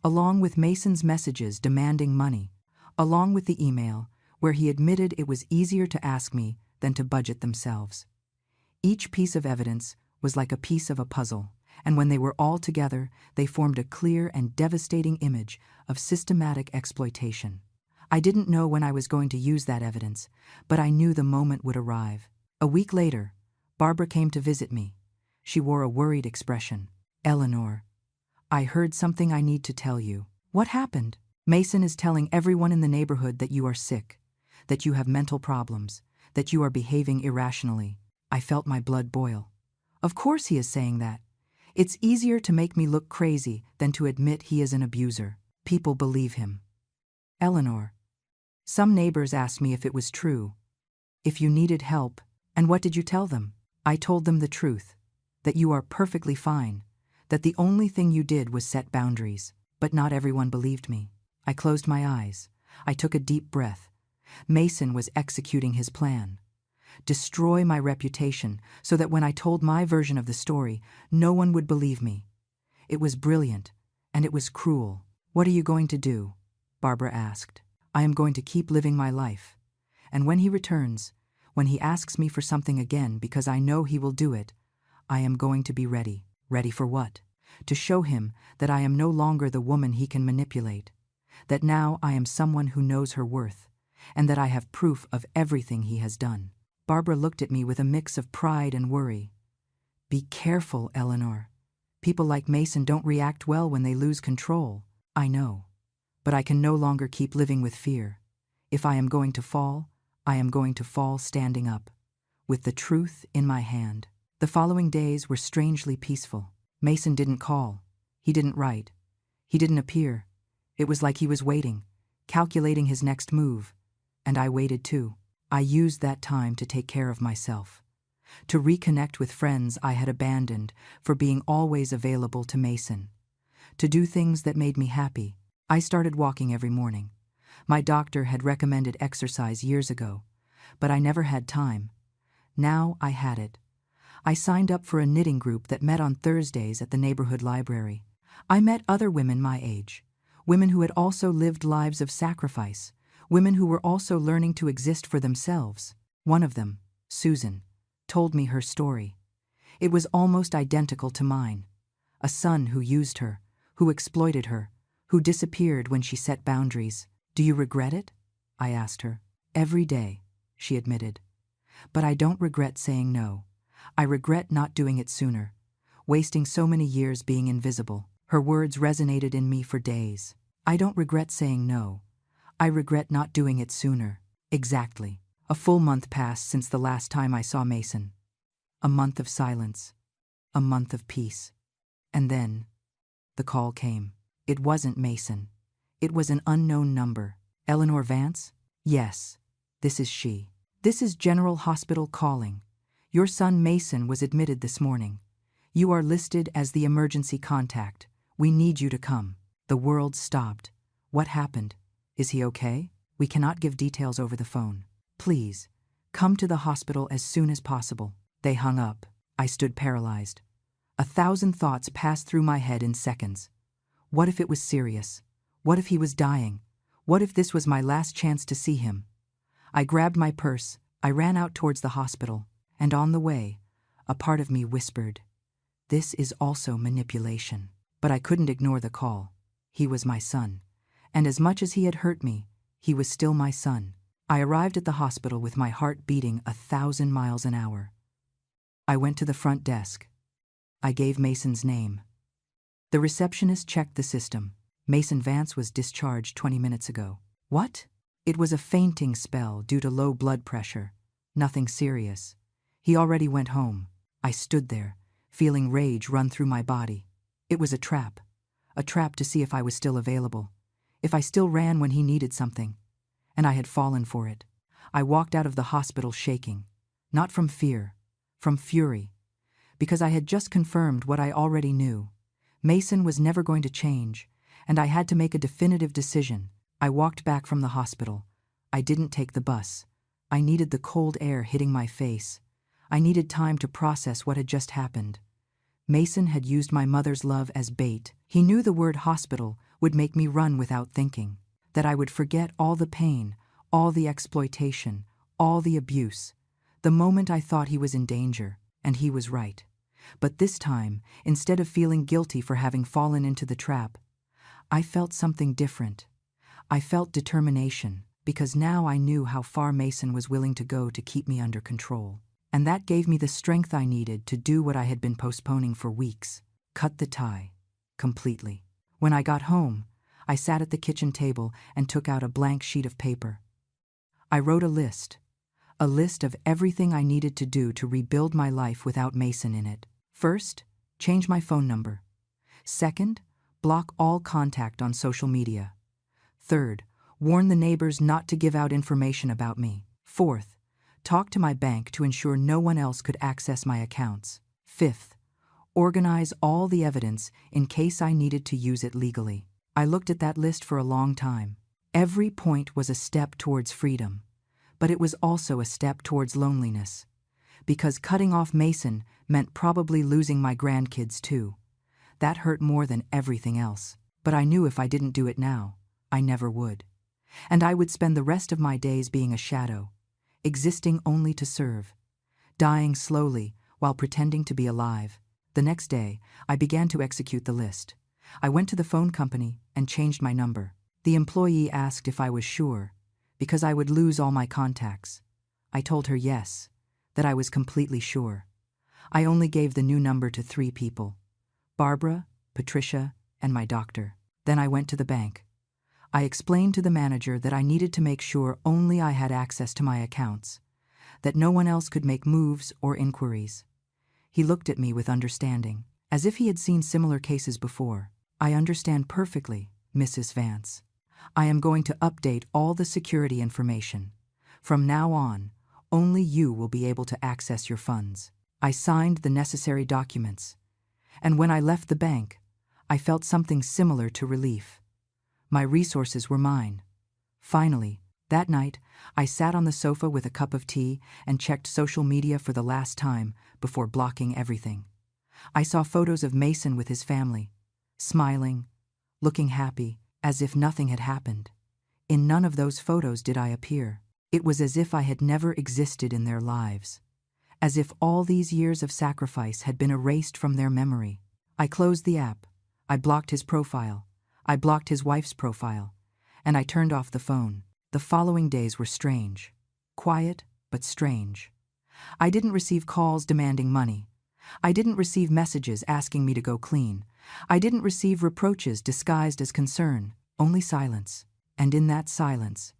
along with Mason's messages demanding money, along with the email where he admitted it was easier to ask me than to budget themselves. Each piece of evidence was like a piece of a puzzle, and when they were all together, they formed a clear and devastating image of systematic exploitation. I didn't know when I was going to use that evidence, but I knew the moment would arrive. A week later, Barbara came to visit me. She wore a worried expression. "Eleanor, I heard something I need to tell you." "What happened?" "Mason is telling everyone in the neighborhood that you are sick, that you have mental problems, that you are behaving irrationally." I felt my blood boil. Of course he is saying that. It's easier to make me look crazy than to admit he is an abuser. People believe him. "Eleanor, some neighbors asked me if it was true, if you needed help, and what did you tell them?" "I told them the truth, that you are perfectly fine, that the only thing you did was set boundaries." But not everyone believed me. I closed my eyes. I took a deep breath. Mason was executing his plan. Destroy my reputation so that when I told my version of the story, no one would believe me. It was brilliant, and it was cruel. "What are you going to do?" Barbara asked. "I am going to keep living my life. And when he returns, when he asks me for something again because I know he will do it, I am going to be ready." Ready for what? To show him that I am no longer the woman he can manipulate, that now I am someone who knows her worth, and that I have proof of everything he has done. Barbara looked at me with a mix of pride and worry. "Be careful, Eleanor. People like Mason don't react well when they lose control." "I know. But I can no longer keep living with fear. If I am going to fall, I am going to fall standing up, with the truth in my hand." The following days were strangely peaceful. Mason didn't call. He didn't write. He didn't appear. It was like he was waiting, calculating his next move. And I waited too. I used that time to take care of myself, to reconnect with friends I had abandoned for being always available to Mason, to do things that made me happy. I started walking every morning. My doctor had recommended exercise years ago, but I never had time. Now I had it. I signed up for a knitting group that met on Thursdays at the neighborhood library. I met other women my age, women who had also lived lives of sacrifice, women who were also learning to exist for themselves. One of them, Susan, told me her story. It was almost identical to mine. A son who used her, who exploited her, who disappeared when she set boundaries. "Do you regret it?" I asked her. "Every day," she admitted. "But I don't regret saying no. I regret not doing it sooner, wasting so many years being invisible." Her words resonated in me for days. I don't regret saying no. I regret not doing it sooner. Exactly. A full month passed since the last time I saw Mason. A month of silence. A month of peace. And then, the call came. It wasn't Mason. It was an unknown number. "Eleanor Vance?" "Yes, this is she. This is General Hospital calling. Your son Mason was admitted this morning. You are listed as the emergency contact. We need you to come." The world stopped. "What happened? Is he okay?" "We cannot give details over the phone. Please, come to the hospital as soon as possible." They hung up. I stood paralyzed. 1,000 thoughts passed through my head in seconds. What if it was serious? What if he was dying? What if this was my last chance to see him? I grabbed my purse. I ran out towards the hospital. And on the way, a part of me whispered, "This is also manipulation." But I couldn't ignore the call. He was my son. And as much as he had hurt me, he was still my son. I arrived at the hospital with my heart beating 1,000 miles an hour. I went to the front desk. I gave Mason's name. The receptionist checked the system. "Mason Vance was discharged 20 minutes ago." "What?" "It was a fainting spell due to low blood pressure. Nothing serious. He already went home." I stood there, feeling rage run through my body. It was a trap to see if I was still available, if I still ran when he needed something. And I had fallen for it. I walked out of the hospital shaking, not from fear, from fury, because I had just confirmed what I already knew. Mason was never going to change, and I had to make a definitive decision. I walked back from the hospital. I didn't take the bus. I needed the cold air hitting my face. I needed time to process what had just happened. Mason had used my mother's love as bait. He knew the word hospital would make me run without thinking, that I would forget all the pain, all the exploitation, all the abuse, the moment I thought he was in danger, and he was right. But this time, instead of feeling guilty for having fallen into the trap, I felt something different. I felt determination, because now I knew how far Mason was willing to go to keep me under control. And that gave me the strength I needed to do what I had been postponing for weeks: cut the tie, completely. When I got home, I sat at the kitchen table and took out a blank sheet of paper. I wrote a list of everything I needed to do to rebuild my life without Mason in it. First, change my phone number. Second, block all contact on social media. Third, warn the neighbors not to give out information about me. Fourth, talk to my bank to ensure no one else could access my accounts. Fifth, organize all the evidence in case I needed to use it legally. I looked at that list for a long time. Every point was a step towards freedom, but it was also a step towards loneliness. Because cutting off Mason meant probably losing my grandkids too. That hurt more than everything else. But I knew if I didn't do it now, I never would. And I would spend the rest of my days being a shadow, existing only to serve, dying slowly while pretending to be alive. The next day, I began to execute the list. I went to the phone company and changed my number. The employee asked if I was sure, because I would lose all my contacts. I told her yes, that I was completely sure. I only gave the new number to 3 people: Barbara, Patricia, and my doctor. Then I went to the bank. I explained to the manager that I needed to make sure only I had access to my accounts, that no one else could make moves or inquiries. He looked at me with understanding, as if he had seen similar cases before. I understand perfectly, Mrs. Vance. I am going to update all the security information. From now on, only you will be able to access your funds. I signed the necessary documents, and when I left the bank, I felt something similar to relief. My resources were mine. Finally, that night, I sat on the sofa with a cup of tea and checked social media for the last time before blocking everything. I saw photos of Mason with his family, smiling, looking happy, as if nothing had happened. In none of those photos did I appear. It was as if I had never existed in their lives, as if all these years of sacrifice had been erased from their memory. I closed the app. I blocked his profile. I blocked his wife's profile, and I turned off the phone. The following days were strange. Quiet, but strange. I didn't receive calls demanding money. I didn't receive messages asking me to go clean. I didn't receive reproaches disguised as concern, only silence. And in that silence,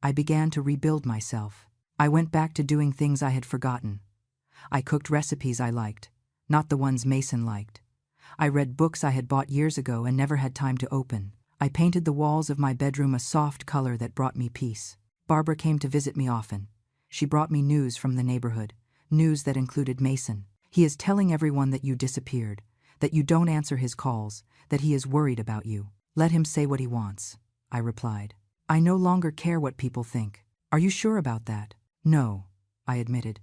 I began to rebuild myself. I went back to doing things I had forgotten. I cooked recipes I liked, not the ones Mason liked. I read books I had bought years ago and never had time to open. I painted the walls of my bedroom a soft color that brought me peace. Barbara came to visit me often. She brought me news from the neighborhood, news that included Mason. He is telling everyone that you disappeared, that you don't answer his calls, that he is worried about you. Let him say what he wants, I replied. I no longer care what people think. Are you sure about that? No, I admitted.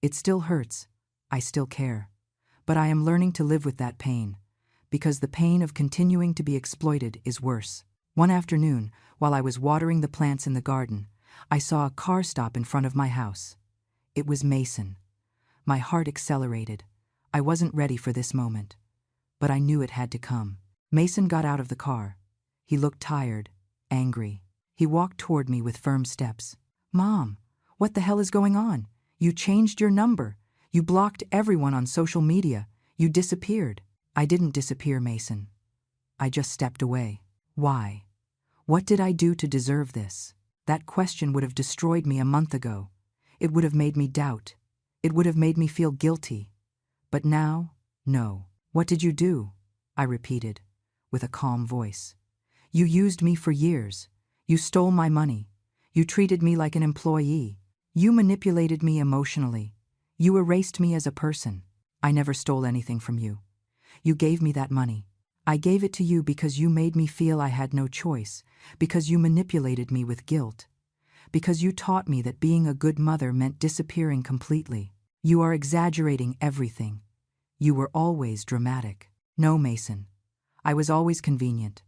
It still hurts. I still care. But I am learning to live with that pain, because the pain of continuing to be exploited is worse. One afternoon, while I was watering the plants in the garden, I saw a car stop in front of my house. It was Mason. My heart accelerated. I wasn't ready for this moment, but I knew it had to come. Mason got out of the car. He looked tired, angry. He walked toward me with firm steps. Mom, what the hell is going on? You changed your number. You blocked everyone on social media. You disappeared. I didn't disappear, Mason. I just stepped away. Why? What did I do to deserve this? That question would have destroyed me a month ago. It would have made me doubt. It would have made me feel guilty. But now, no. What did you do? I repeated, with a calm voice. You used me for years. You stole my money. You treated me like an employee. You manipulated me emotionally. You erased me as a person. I never stole anything from you. You gave me that money. I gave it to you because you made me feel I had no choice, because you manipulated me with guilt, because you taught me that being a good mother meant disappearing completely. You are exaggerating everything. You were always dramatic. No, Mason. I was always convenient.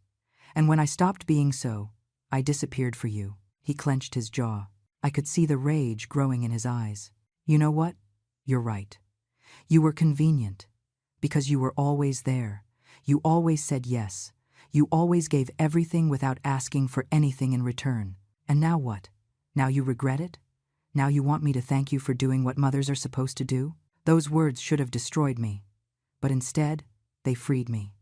And when I stopped being so, I disappeared for you. He clenched his jaw. I could see the rage growing in his eyes. You know what? You're right. You were convenient. Because you were always there. You always said yes. You always gave everything without asking for anything in return. And now what? Now you regret it? Now you want me to thank you for doing what mothers are supposed to do? Those words should have destroyed me. But instead, they freed me.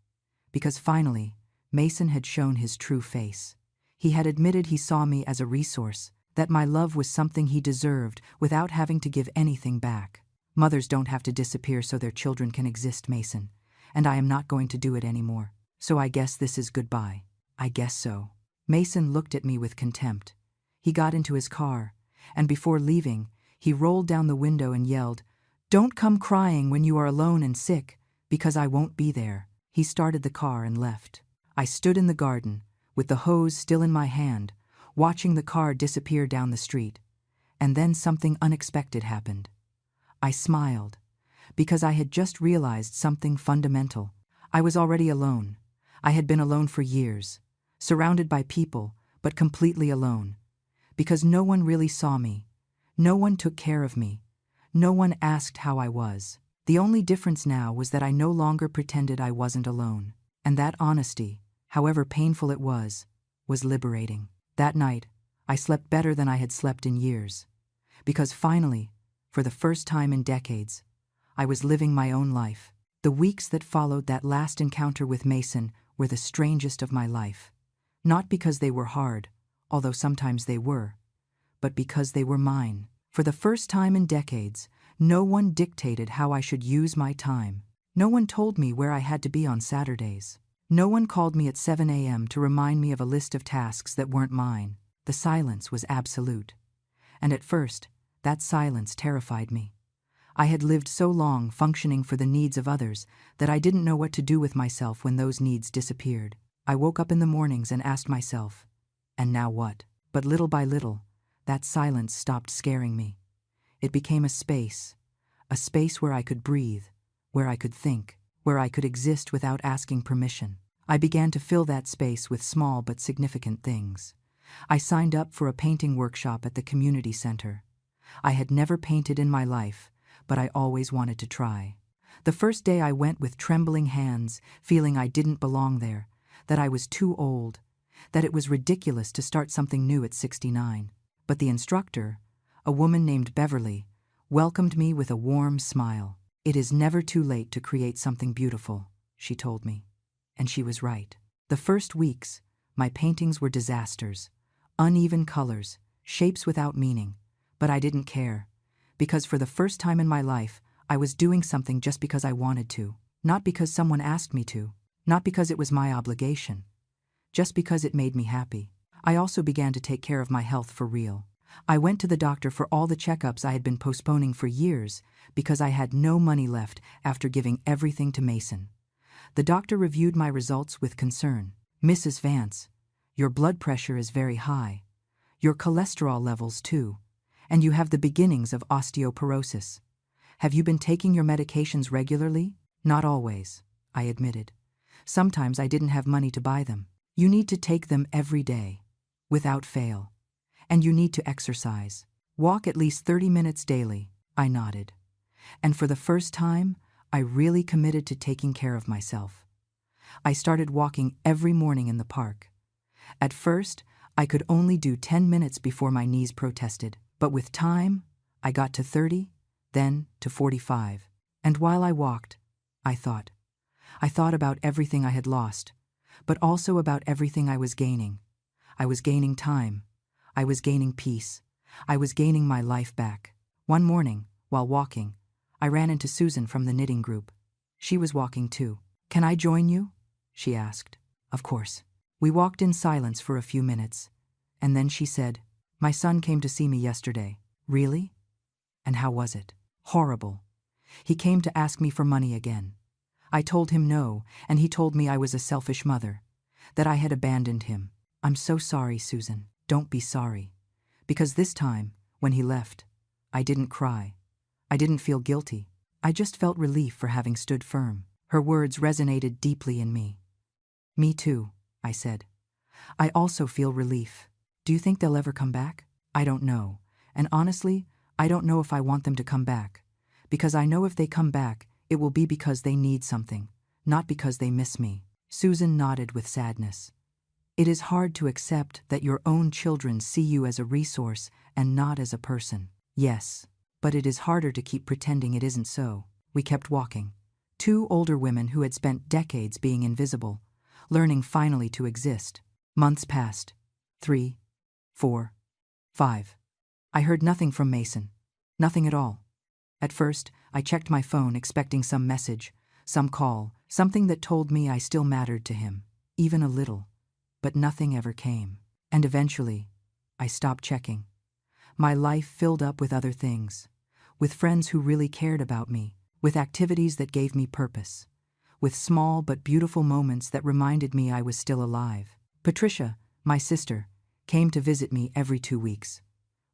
Because finally, Mason had shown his true face. He had admitted he saw me as a resource, that my love was something he deserved without having to give anything back. Mothers don't have to disappear so their children can exist, Mason, and I am not going to do it anymore. So I guess this is goodbye. I guess so. Mason looked at me with contempt. He got into his car, and before leaving, he rolled down the window and yelled, "Don't come crying when you are alone and sick, because I won't be there." He started the car and left. I stood in the garden, with the hose still in my hand, watching the car disappear down the street. And then something unexpected happened. I smiled, because I had just realized something fundamental. I was already alone. I had been alone for years, surrounded by people, but completely alone. Because no one really saw me. No one took care of me. No one asked how I was. The only difference now was that I no longer pretended I wasn't alone. And that honesty, however painful it was liberating. That night, I slept better than I had slept in years. Because finally, for the first time in decades, I was living my own life. The weeks that followed that last encounter with Mason were the strangest of my life. Not because they were hard, although sometimes they were, but because they were mine. For the first time in decades, no one dictated how I should use my time. No one told me where I had to be on Saturdays. No one called me at 7 a.m. to remind me of a list of tasks that weren't mine. The silence was absolute. And at first, that silence terrified me. I had lived so long functioning for the needs of others that I didn't know what to do with myself when those needs disappeared. I woke up in the mornings and asked myself, and now what? But little by little, that silence stopped scaring me. It became a space where I could breathe, where I could think, where I could exist without asking permission. I began to fill that space with small but significant things. I signed up for a painting workshop at the community center. I had never painted in my life, but I always wanted to try. The first day I went with trembling hands, feeling I didn't belong there, that I was too old, that it was ridiculous to start something new at 69. But the instructor, a woman named Beverly, welcomed me with a warm smile. "It is never too late to create something beautiful," she told me. And she was right. The first weeks, my paintings were disasters. Uneven colors, shapes without meaning. But I didn't care. Because for the first time in my life, I was doing something just because I wanted to. Not because someone asked me to. Not because it was my obligation. Just because it made me happy. I also began to take care of my health for real. I went to the doctor for all the checkups I had been postponing for years because I had no money left after giving everything to Mason. The doctor reviewed my results with concern. "Mrs. Vance, your blood pressure is very high. Your cholesterol levels too. And you have the beginnings of osteoporosis. Have you been taking your medications regularly?" "Not always," I admitted. "Sometimes I didn't have money to buy them." "You need to take them every day, without fail. And you need to exercise. Walk at least 30 minutes daily." I nodded. And for the first time, I really committed to taking care of myself. I started walking every morning in the park. At first, I could only do 10 minutes before my knees protested. But with time, I got to 30, then to 45. And while I walked, I thought. I thought about everything I had lost, but also about everything I was gaining. I was gaining time. I was gaining peace. I was gaining my life back. One morning, while walking, I ran into Susan from the knitting group. She was walking too. "Can I join you?" she asked. Of course. We walked in silence for a few minutes, and then she said, "My son came to see me yesterday." "Really? And how was it?" "Horrible. He came to ask me for money again. I told him no, and he told me I was a selfish mother, that I had abandoned him." "I'm so sorry, Susan." "Don't be sorry. Because this time, when he left, I didn't cry. I didn't feel guilty. I just felt relief for having stood firm." Her words resonated deeply in me. "Me too," I said. "I also feel relief. Do you think they'll ever come back?" "I don't know. And honestly, I don't know if I want them to come back. Because I know if they come back, it will be because they need something, not because they miss me." Susan nodded with sadness. "It is hard to accept that your own children see you as a resource and not as a person." "Yes, but it is harder to keep pretending it isn't so." We kept walking. Two older women who had spent decades being invisible, learning finally to exist. Months passed. 3, 4, 5. I heard nothing from Mason. Nothing at all. At first, I checked my phone expecting some message, some call, something that told me I still mattered to him, even a little. But nothing ever came. And eventually, I stopped checking. My life filled up with other things, with friends who really cared about me, with activities that gave me purpose, with small but beautiful moments that reminded me I was still alive. Patricia, my sister, came to visit me every 2 weeks.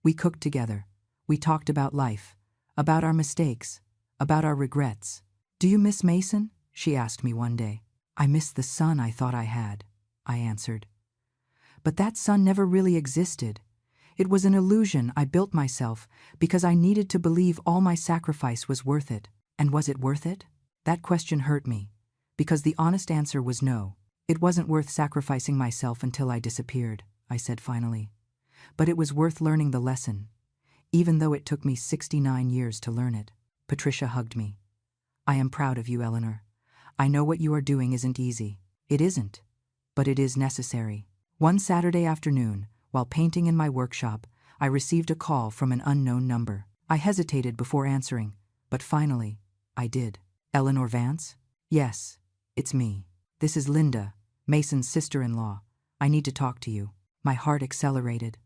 We cooked together. We talked about life, about our mistakes, about our regrets. "Do you miss Mason?" she asked me one day. "I miss the son I thought I had," I answered. But that son never really existed. It was an illusion I built myself because I needed to believe all my sacrifice was worth it. And was it worth it? That question hurt me, because the honest answer was no. "It wasn't worth sacrificing myself until I disappeared," I said finally. "But it was worth learning the lesson, even though it took me 69 years to learn it." Patricia hugged me. "I am proud of you, Eleanor. I know what you are doing isn't easy. It isn't, but it is necessary." One Saturday afternoon, while painting in my workshop, I received a call from an unknown number. I hesitated before answering, but finally, I did. "Eleanor Vance?" "Yes, it's me. This is Linda, Mason's sister-in-law. I need to talk to you." My heart accelerated.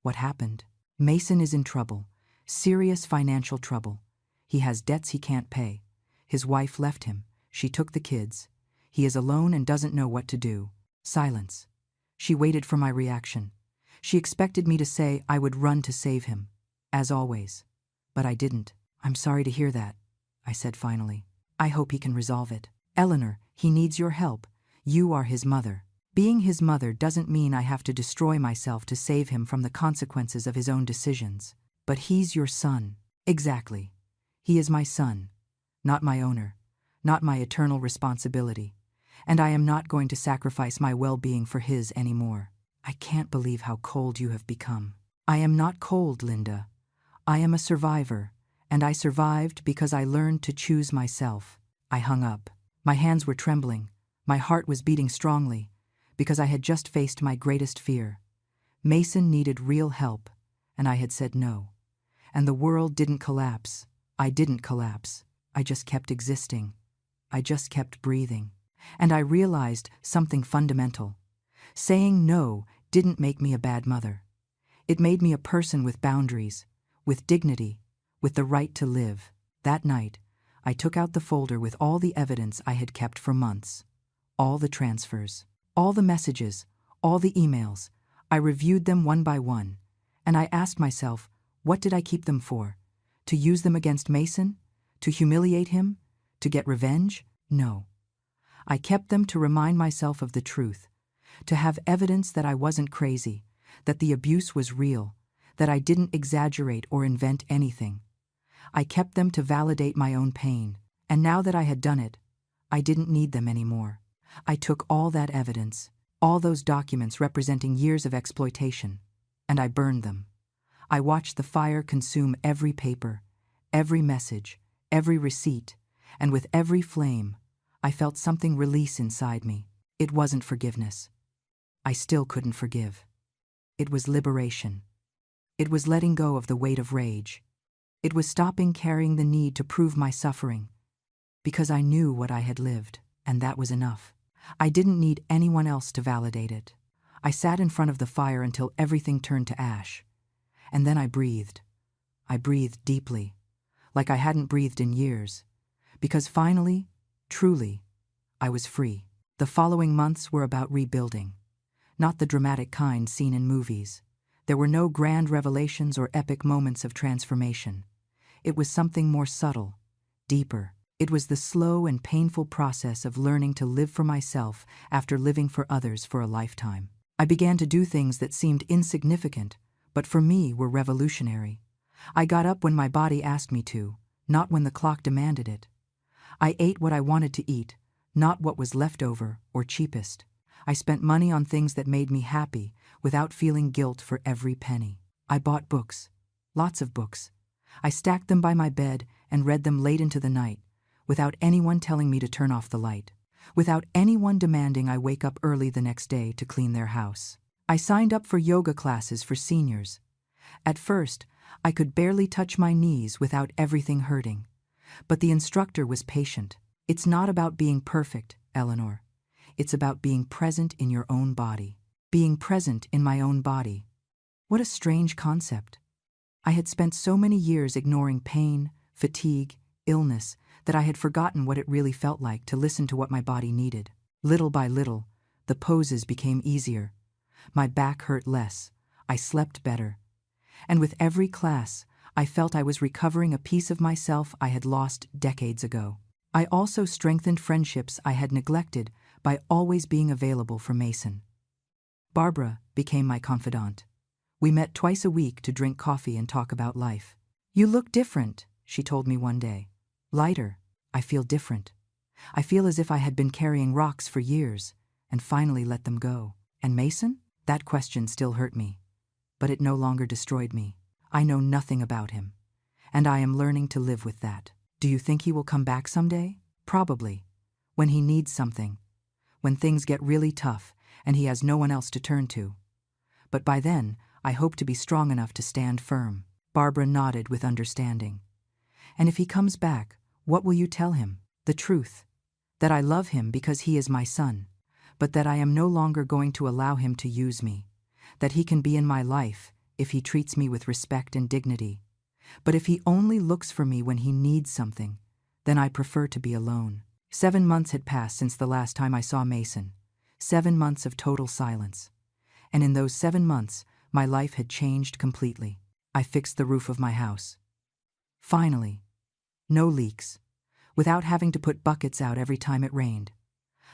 "What happened?" "Mason is in trouble. Serious financial trouble. He has debts he can't pay. His wife left him. She took the kids. He is alone and doesn't know what to do." Silence. She waited for my reaction. She expected me to say I would run to save him, as always. But I didn't. "I'm sorry to hear that," I said finally. "I hope he can resolve it." "Eleanor, he needs your help. You are his mother." Being his mother doesn't mean I have to destroy myself to save him from the consequences of his own decisions. "But he's your son." "Exactly. He is my son, not my owner, not my eternal responsibility. And I am not going to sacrifice my well-being for his anymore." "I can't believe how cold you have become." "I am not cold, Linda. I am a survivor, and I survived because I learned to choose myself." I hung up. My hands were trembling. My heart was beating strongly, because I had just faced my greatest fear. Mason needed real help, and I had said no. And the world didn't collapse. I didn't collapse. I just kept existing. I just kept breathing. And I realized something fundamental. Saying no didn't make me a bad mother. It made me a person with boundaries, with dignity, with the right to live. That night, I took out the folder with all the evidence I had kept for months. All the transfers, all the messages, all the emails. I reviewed them one by one, and I asked myself, what did I keep them for? To use them against Mason? To humiliate him? To get revenge? No. I kept them to remind myself of the truth, to have evidence that I wasn't crazy, that the abuse was real, that I didn't exaggerate or invent anything. I kept them to validate my own pain, and now that I had done it, I didn't need them anymore. I took all that evidence, all those documents representing years of exploitation, and I burned them. I watched the fire consume every paper, every message, every receipt, and with every flame, I felt something release inside me. It wasn't forgiveness. I still couldn't forgive. It was liberation. It was letting go of the weight of rage. It was stopping carrying the need to prove my suffering, because I knew what I had lived, and that was enough. I didn't need anyone else to validate it. I sat in front of the fire until everything turned to ash, and then I breathed. I breathed deeply, like I hadn't breathed in years, because finally, truly, I was free. The following months were about rebuilding, not the dramatic kind seen in movies. There were no grand revelations or epic moments of transformation. It was something more subtle, deeper. It was the slow and painful process of learning to live for myself after living for others for a lifetime. I began to do things that seemed insignificant, but for me were revolutionary. I got up when my body asked me to, not when the clock demanded it. I ate what I wanted to eat, not what was left over or cheapest. I spent money on things that made me happy without feeling guilt for every penny. I bought books, lots of books. I stacked them by my bed and read them late into the night, without anyone telling me to turn off the light, without anyone demanding I wake up early the next day to clean their house. I signed up for yoga classes for seniors. At first, I could barely touch my knees without everything hurting. But the instructor was patient. "It's not about being perfect, Eleanor. It's about being present in your own body." Being present in my own body. What a strange concept. I had spent so many years ignoring pain, fatigue, illness, that I had forgotten what it really felt like to listen to what my body needed. Little by little, the poses became easier. My back hurt less. I slept better. And with every class, I felt I was recovering a piece of myself I had lost decades ago. I also strengthened friendships I had neglected by always being available for Mason. Barbara became my confidant. We met twice a week to drink coffee and talk about life. "You look different," she told me one day. "Lighter. I feel different. I feel as if I had been carrying rocks for years and finally let them go." And Mason? That question still hurt me. But it no longer destroyed me. I know nothing about him. And I am learning to live with that. Do you think he will come back someday? Probably. When he needs something. When things get really tough and he has no one else to turn to. But by then, I hope to be strong enough to stand firm. Barbara nodded with understanding. "And if he comes back, what will you tell him?" "The truth. That I love him because he is my son, but that I am no longer going to allow him to use me. That he can be in my life if he treats me with respect and dignity. But if he only looks for me when he needs something, then I prefer to be alone." 7 months had passed since the last time I saw Mason. 7 months of total silence. And in those 7 months, my life had changed completely. I fixed the roof of my house. Finally. No leaks. Without having to put buckets out every time it rained.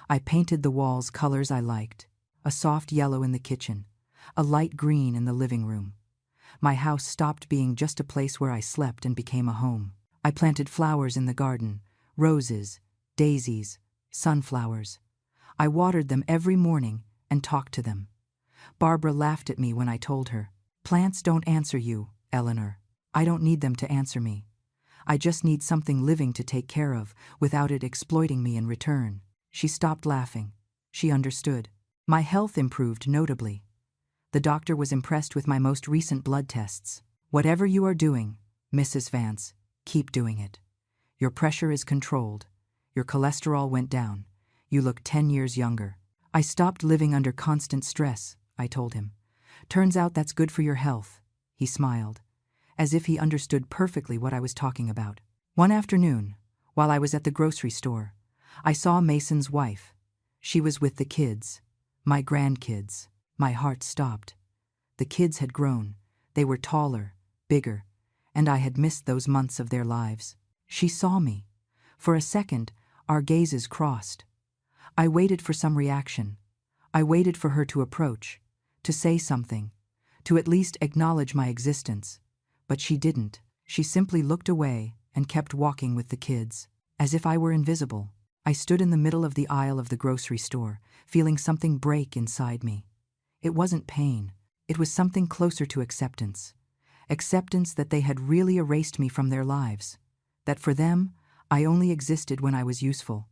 I painted the walls colors I liked. A soft yellow in the kitchen. A light green in the living room. My house stopped being just a place where I slept and became a home. I planted flowers in the garden. Roses, daisies, sunflowers. I watered them every morning and talked to them. Barbara laughed at me when I told her, "Plants don't answer you, Eleanor. I don't need them to answer me. I just need something living to take care of without it exploiting me in return." She stopped laughing. She understood. My health improved notably. The doctor was impressed with my most recent blood tests. "Whatever you are doing, Mrs. Vance, keep doing it. Your pressure is controlled. Your cholesterol went down. You look 10 years younger." "I stopped living under constant stress," I told him. "Turns out that's good for your health." He smiled, as if he understood perfectly what I was talking about. One afternoon, while I was at the grocery store, I saw Mason's wife. She was with the kids, my grandkids. My heart stopped. The kids had grown. They were taller, bigger, and I had missed those months of their lives. She saw me. For a second, our gazes crossed. I waited for some reaction. I waited for her to approach, to say something, to at least acknowledge my existence. But she didn't. She simply looked away and kept walking with the kids, as if I were invisible. I stood in the middle of the aisle of the grocery store, feeling something break inside me. It wasn't pain. It was something closer to acceptance. Acceptance that they had really erased me from their lives. That for them, I only existed when I was useful.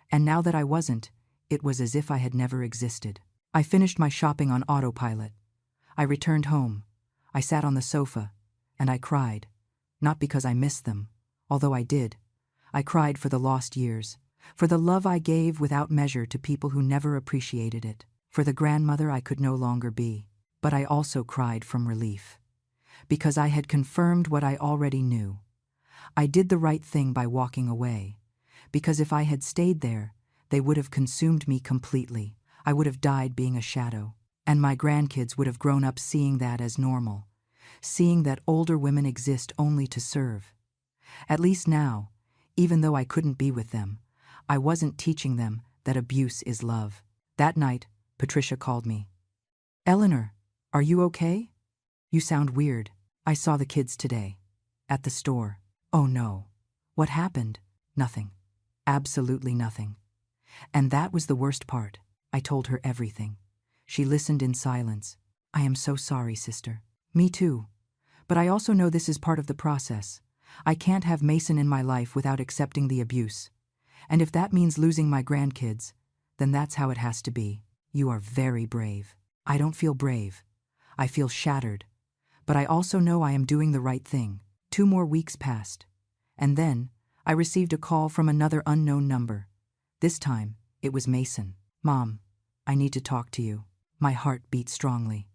And now that I wasn't, it was as if I had never existed. I finished my shopping on autopilot. I returned home. I sat on the sofa, and I cried. Not because I missed them, although I did. I cried for the lost years, for the love I gave without measure to people who never appreciated it, for the grandmother I could no longer be. But I also cried from relief, because I had confirmed what I already knew. I did the right thing by walking away, because if I had stayed there, they would have consumed me completely. I would have died being a shadow, and my grandkids would have grown up seeing that as normal, seeing that older women exist only to serve. At least now, even though I couldn't be with them, I wasn't teaching them that abuse is love. That night, Patricia called me. "Eleanor, are you okay? You sound weird. I saw the kids today. At the store." "Oh no. What happened?" "Nothing. Absolutely nothing." And that was the worst part. I told her everything. She listened in silence. "I am so sorry, sister." "Me too. But I also know this is part of the process. I can't have Mason in my life without accepting the abuse. And if that means losing my grandkids, then that's how it has to be." "You are very brave." "I don't feel brave. I feel shattered. But I also know I am doing the right thing." 2 more weeks passed. And then I received a call from another unknown number. This time, it was Mason. "Mom, I need to talk to you." My heart beat strongly.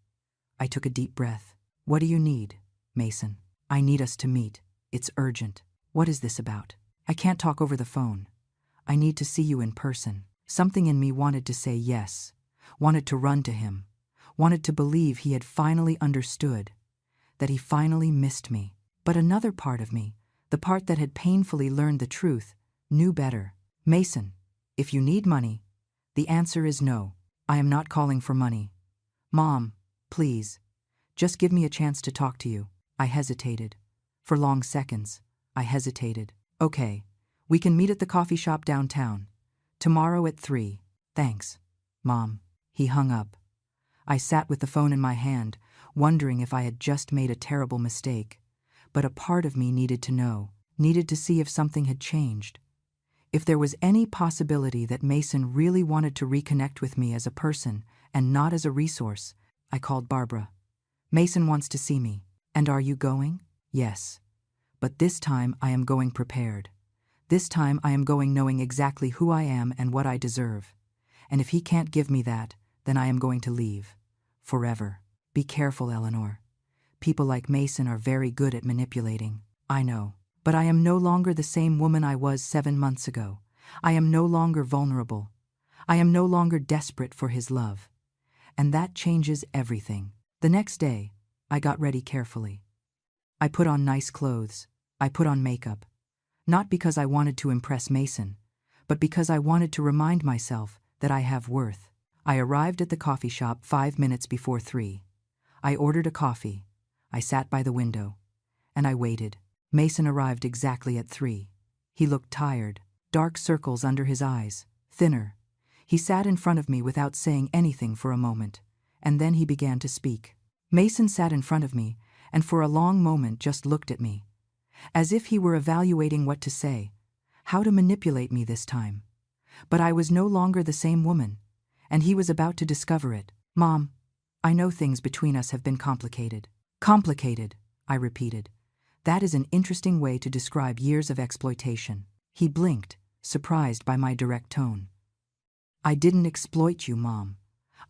I took a deep breath. "What do you need, Mason?" "I need us to meet. It's urgent." "What is this about?" I can't talk over the phone. I need to see you in person. Something in me wanted to say yes, wanted to run to him, wanted to believe he had finally understood, that he finally missed me. But another part of me, the part that had painfully learned the truth, knew better. Mason, if you need money, the answer is no. I am not calling for money. Mom, please, just give me a chance to talk to you. I hesitated. For long seconds, I hesitated. Okay, we can meet at the coffee shop downtown. Tomorrow at 3. Thanks, Mom. He hung up. I sat with the phone in my hand, wondering if I had just made a terrible mistake. But a part of me needed to know, needed to see if something had changed. If there was any possibility that Mason really wanted to reconnect with me as a person and not as a resource. I called Barbara. Mason wants to see me. And are you going? Yes. But this time I am going prepared. This time I am going knowing exactly who I am and what I deserve. And if he can't give me that, then I am going to leave. Forever. Be careful, Eleanor. People like Mason are very good at manipulating. I know. But I am no longer the same woman I was 7 months ago. I am no longer vulnerable. I am no longer desperate for his love. And that changes everything. The next day, I got ready carefully. I put on nice clothes. I put on makeup. Not because I wanted to impress Mason, but because I wanted to remind myself that I have worth. I arrived at the coffee shop 5 minutes before 3. I ordered a coffee. I sat by the window. And I waited. Mason arrived exactly at 3. He looked tired, dark circles under his eyes, thinner. He sat in front of me without saying anything for a moment, and then he began to speak. Mason sat in front of me, and for a long moment just looked at me, as if he were evaluating what to say, how to manipulate me this time. But I was no longer the same woman, and he was about to discover it. Mom, I know things between us have been complicated. Complicated, I repeated. That is an interesting way to describe years of exploitation. He blinked, surprised by my direct tone. I didn't exploit you, Mom.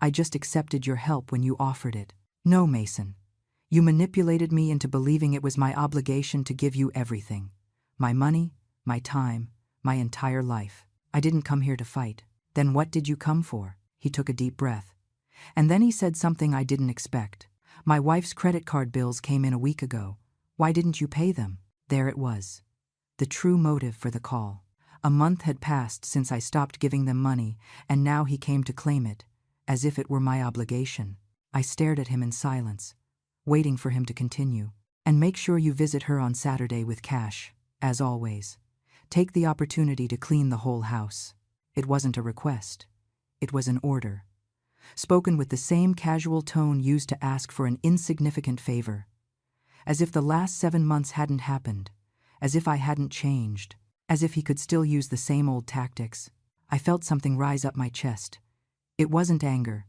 I just accepted your help when you offered it. No, Mason. You manipulated me into believing it was my obligation to give you everything. My money, my time, my entire life. I didn't come here to fight. Then what did you come for? He took a deep breath. And then he said something I didn't expect. My wife's credit card bills came in a week ago. Why didn't you pay them? There it was. The true motive for the call. A month had passed since I stopped giving them money, and now he came to claim it, as if it were my obligation. I stared at him in silence, waiting for him to continue. And make sure you visit her on Saturday with cash, as always. Take the opportunity to clean the whole house. It wasn't a request. It was an order. Spoken with the same casual tone used to ask for an insignificant favor. As if the last 7 months hadn't happened. As if I hadn't changed. As if he could still use the same old tactics. I felt something rise up my chest. It wasn't anger.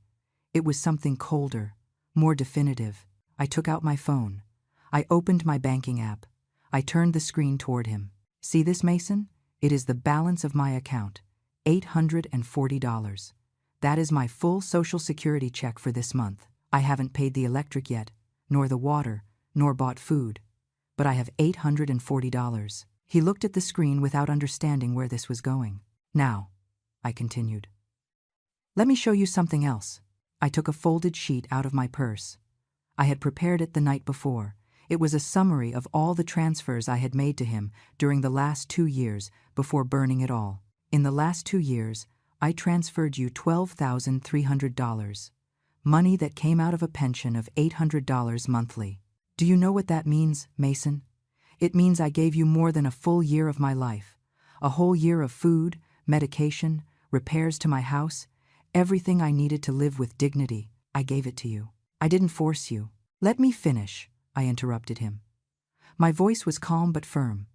It was something colder, more definitive. I took out my phone. I opened my banking app. I turned the screen toward him. See this, Mason? It is the balance of my account. $840. That is my full Social Security check for this month. I haven't paid the electric yet, nor the water, nor bought food. But I have $840. He looked at the screen without understanding where this was going. Now, I continued. Let me show you something else. I took a folded sheet out of my purse. I had prepared it the night before. It was a summary of all the transfers I had made to him during the last 2 years before burning it all. In the last 2 years, I transferred you $12,300. Money that came out of a pension of $800 monthly. Do you know what that means, Mason? It means I gave you more than a full year of my life. A whole year of food, medication, repairs to my house, everything I needed to live with dignity. I gave it to you. I didn't force you. Let me finish, I interrupted him. My voice was calm but firm.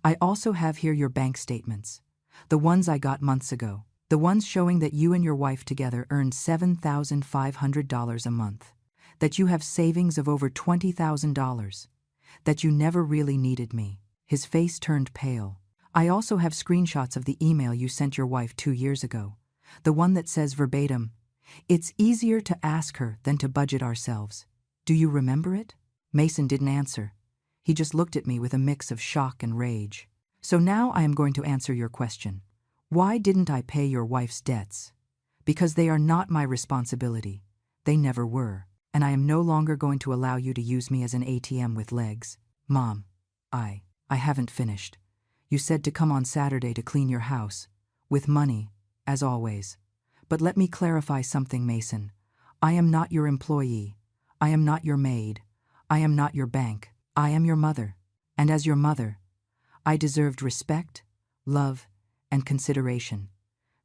I also have here your bank statements. The ones I got months ago. The ones showing that you and your wife together earned $7,500 a month. That you have savings of over $20,000. That you never really needed me. His face turned pale. I also have screenshots of the email you sent your wife 2 years ago. The one that says verbatim, "It's easier to ask her than to budget ourselves." Do you remember it? Mason didn't answer. He just looked at me with a mix of shock and rage. So now I am going to answer your question. Why didn't I pay your wife's debts? Because they are not my responsibility. They never were. And I am no longer going to allow you to use me as an ATM with legs. Mom, I haven't finished. You said to come on Saturday to clean your house. With money, as always. But let me clarify something, Mason. I am not your employee. I am not your maid. I am not your bank. I am your mother. And as your mother, I deserved respect, love, and consideration,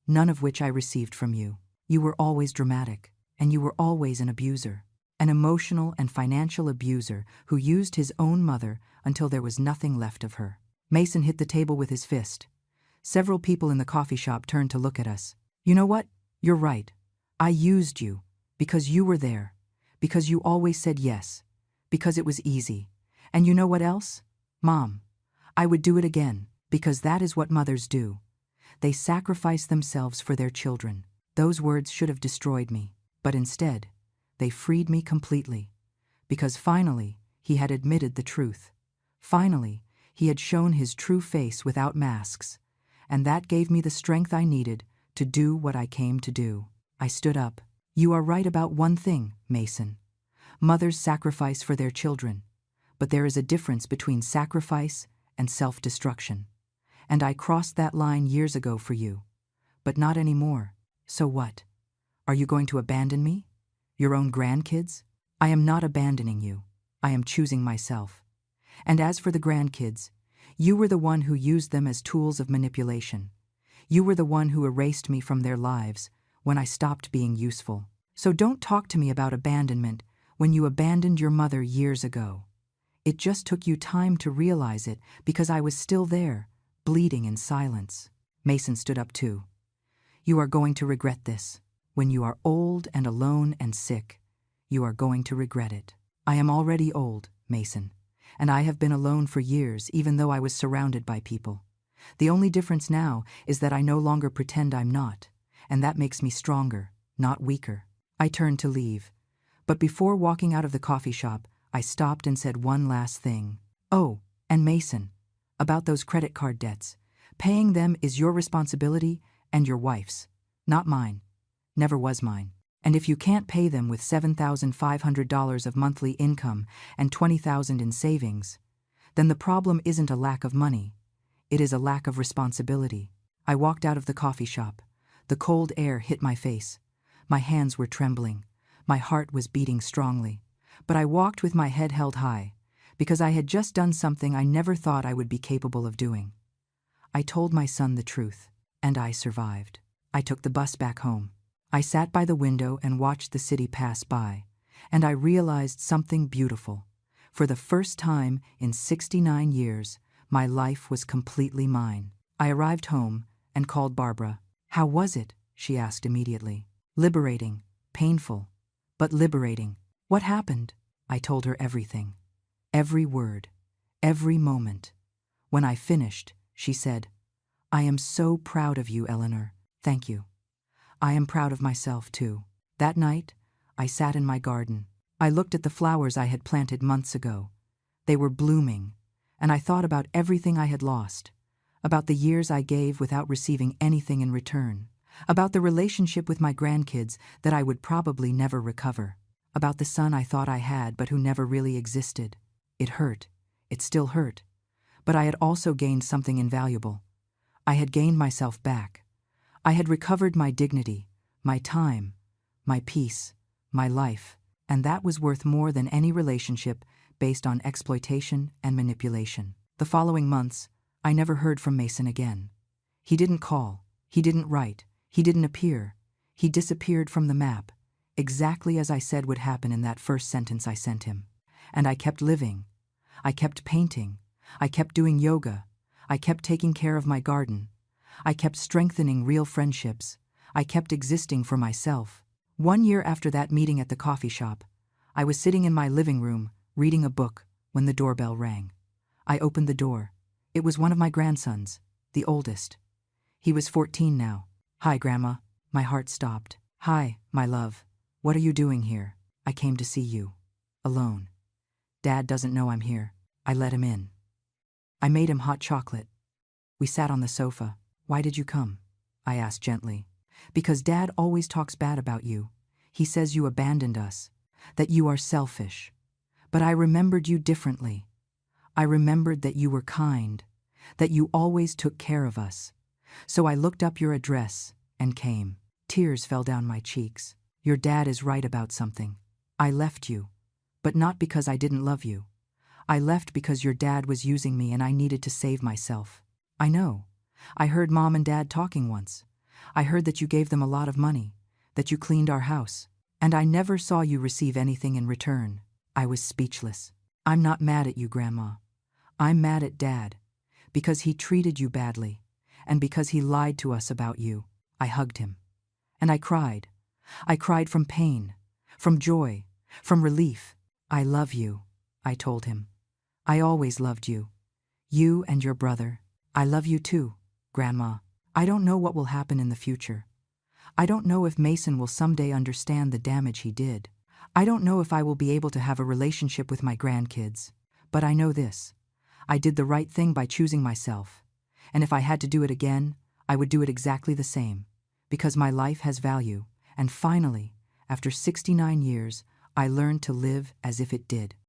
none of which I received from you. You were always dramatic, and you were always an abuser. An emotional and financial abuser who used his own mother until there was nothing left of her. Mason hit the table with his fist. Several people in the coffee shop turned to look at us. You know what? You're right. I used you because you were there, because you always said yes, because it was easy. And you know what else? Mom, I would do it again, because that is what mothers do. They sacrifice themselves for their children. Those words should have destroyed me, but instead, they freed me completely, because finally, he had admitted the truth. Finally, he had shown his true face without masks, and that gave me the strength I needed to do what I came to do. I stood up. You are right about one thing, Mason. Mothers sacrifice for their children, but there is a difference between sacrifice and self-destruction. And I crossed that line years ago for you, but not anymore. So what? Are you going to abandon me? Your own grandkids? I am not abandoning you. I am choosing myself. And as for the grandkids, you were the one who used them as tools of manipulation. You were the one who erased me from their lives when I stopped being useful. So don't talk to me about abandonment when you abandoned your mother years ago. It just took you time to realize it because I was still there, bleeding in silence. Mason stood up too. You are going to regret this. When you are old and alone and sick, you are going to regret it. I am already old, Mason, and I have been alone for years even though I was surrounded by people. The only difference now is that I no longer pretend I'm not, and that makes me stronger, not weaker. I turned to leave, but before walking out of the coffee shop, I stopped and said one last thing. Oh, and Mason, about those credit card debts. Paying them is your responsibility and your wife's, not mine. Never was mine. And if you can't pay them with $7,500 of monthly income and $20,000 in savings, then the problem isn't a lack of money. It is a lack of responsibility. I walked out of the coffee shop. The cold air hit my face. My hands were trembling. My heart was beating strongly. But I walked with my head held high, because I had just done something I never thought I would be capable of doing. I told my son the truth, and I survived. I took the bus back home. I sat by the window and watched the city pass by, and I realized something beautiful. For the first time in 69 years, my life was completely mine. I arrived home and called Barbara. How was it? She asked immediately. Liberating, painful, but liberating. What happened? I told her everything. Every word, every moment. When I finished, she said, I am so proud of you, Eleanor. Thank you. I am proud of myself, too. That night, I sat in my garden. I looked at the flowers I had planted months ago. They were blooming, and I thought about everything I had lost, about the years I gave without receiving anything in return, about the relationship with my grandkids that I would probably never recover, about the son I thought I had but who never really existed. It hurt. It still hurt. But I had also gained something invaluable. I had gained myself back. I had recovered my dignity, my time, my peace, my life, and that was worth more than any relationship based on exploitation and manipulation. The following months, I never heard from Mason again. He didn't call, he didn't write, he didn't appear. He disappeared from the map, exactly as I said would happen in that first sentence I sent him. And I kept living. I kept painting. I kept doing yoga. I kept taking care of my garden. I kept strengthening real friendships. I kept existing for myself. 1 year after that meeting at the coffee shop, I was sitting in my living room, reading a book, when the doorbell rang. I opened the door. It was one of my grandsons, the oldest. He was 14 now. Hi, Grandma. My heart stopped. Hi, my love. What are you doing here? I came to see you. Alone. Dad doesn't know I'm here. I let him in. I made him hot chocolate. We sat on the sofa. Why did you come? I asked gently. Because Dad always talks bad about you. He says you abandoned us, that you are selfish. But I remembered you differently. I remembered that you were kind, that you always took care of us. So I looked up your address and came. Tears fell down my cheeks. Your dad is right about something. I left you, but not because I didn't love you. I left because your dad was using me and I needed to save myself. I know. I heard Mom and Dad talking once. I heard that you gave them a lot of money, that you cleaned our house, and I never saw you receive anything in return. I was speechless. I'm not mad at you, Grandma. I'm mad at Dad, because he treated you badly, and because he lied to us about you. I hugged him. And I cried. I cried from pain, from joy, from relief. I love you, I told him. I always loved you. You and your brother. I love you too, Grandma. I don't know what will happen in the future. I don't know if Mason will someday understand the damage he did. I don't know if I will be able to have a relationship with my grandkids. But I know this. I did the right thing by choosing myself. And if I had to do it again, I would do it exactly the same. Because my life has value. And finally, after 69 years, I learned to live as if it did.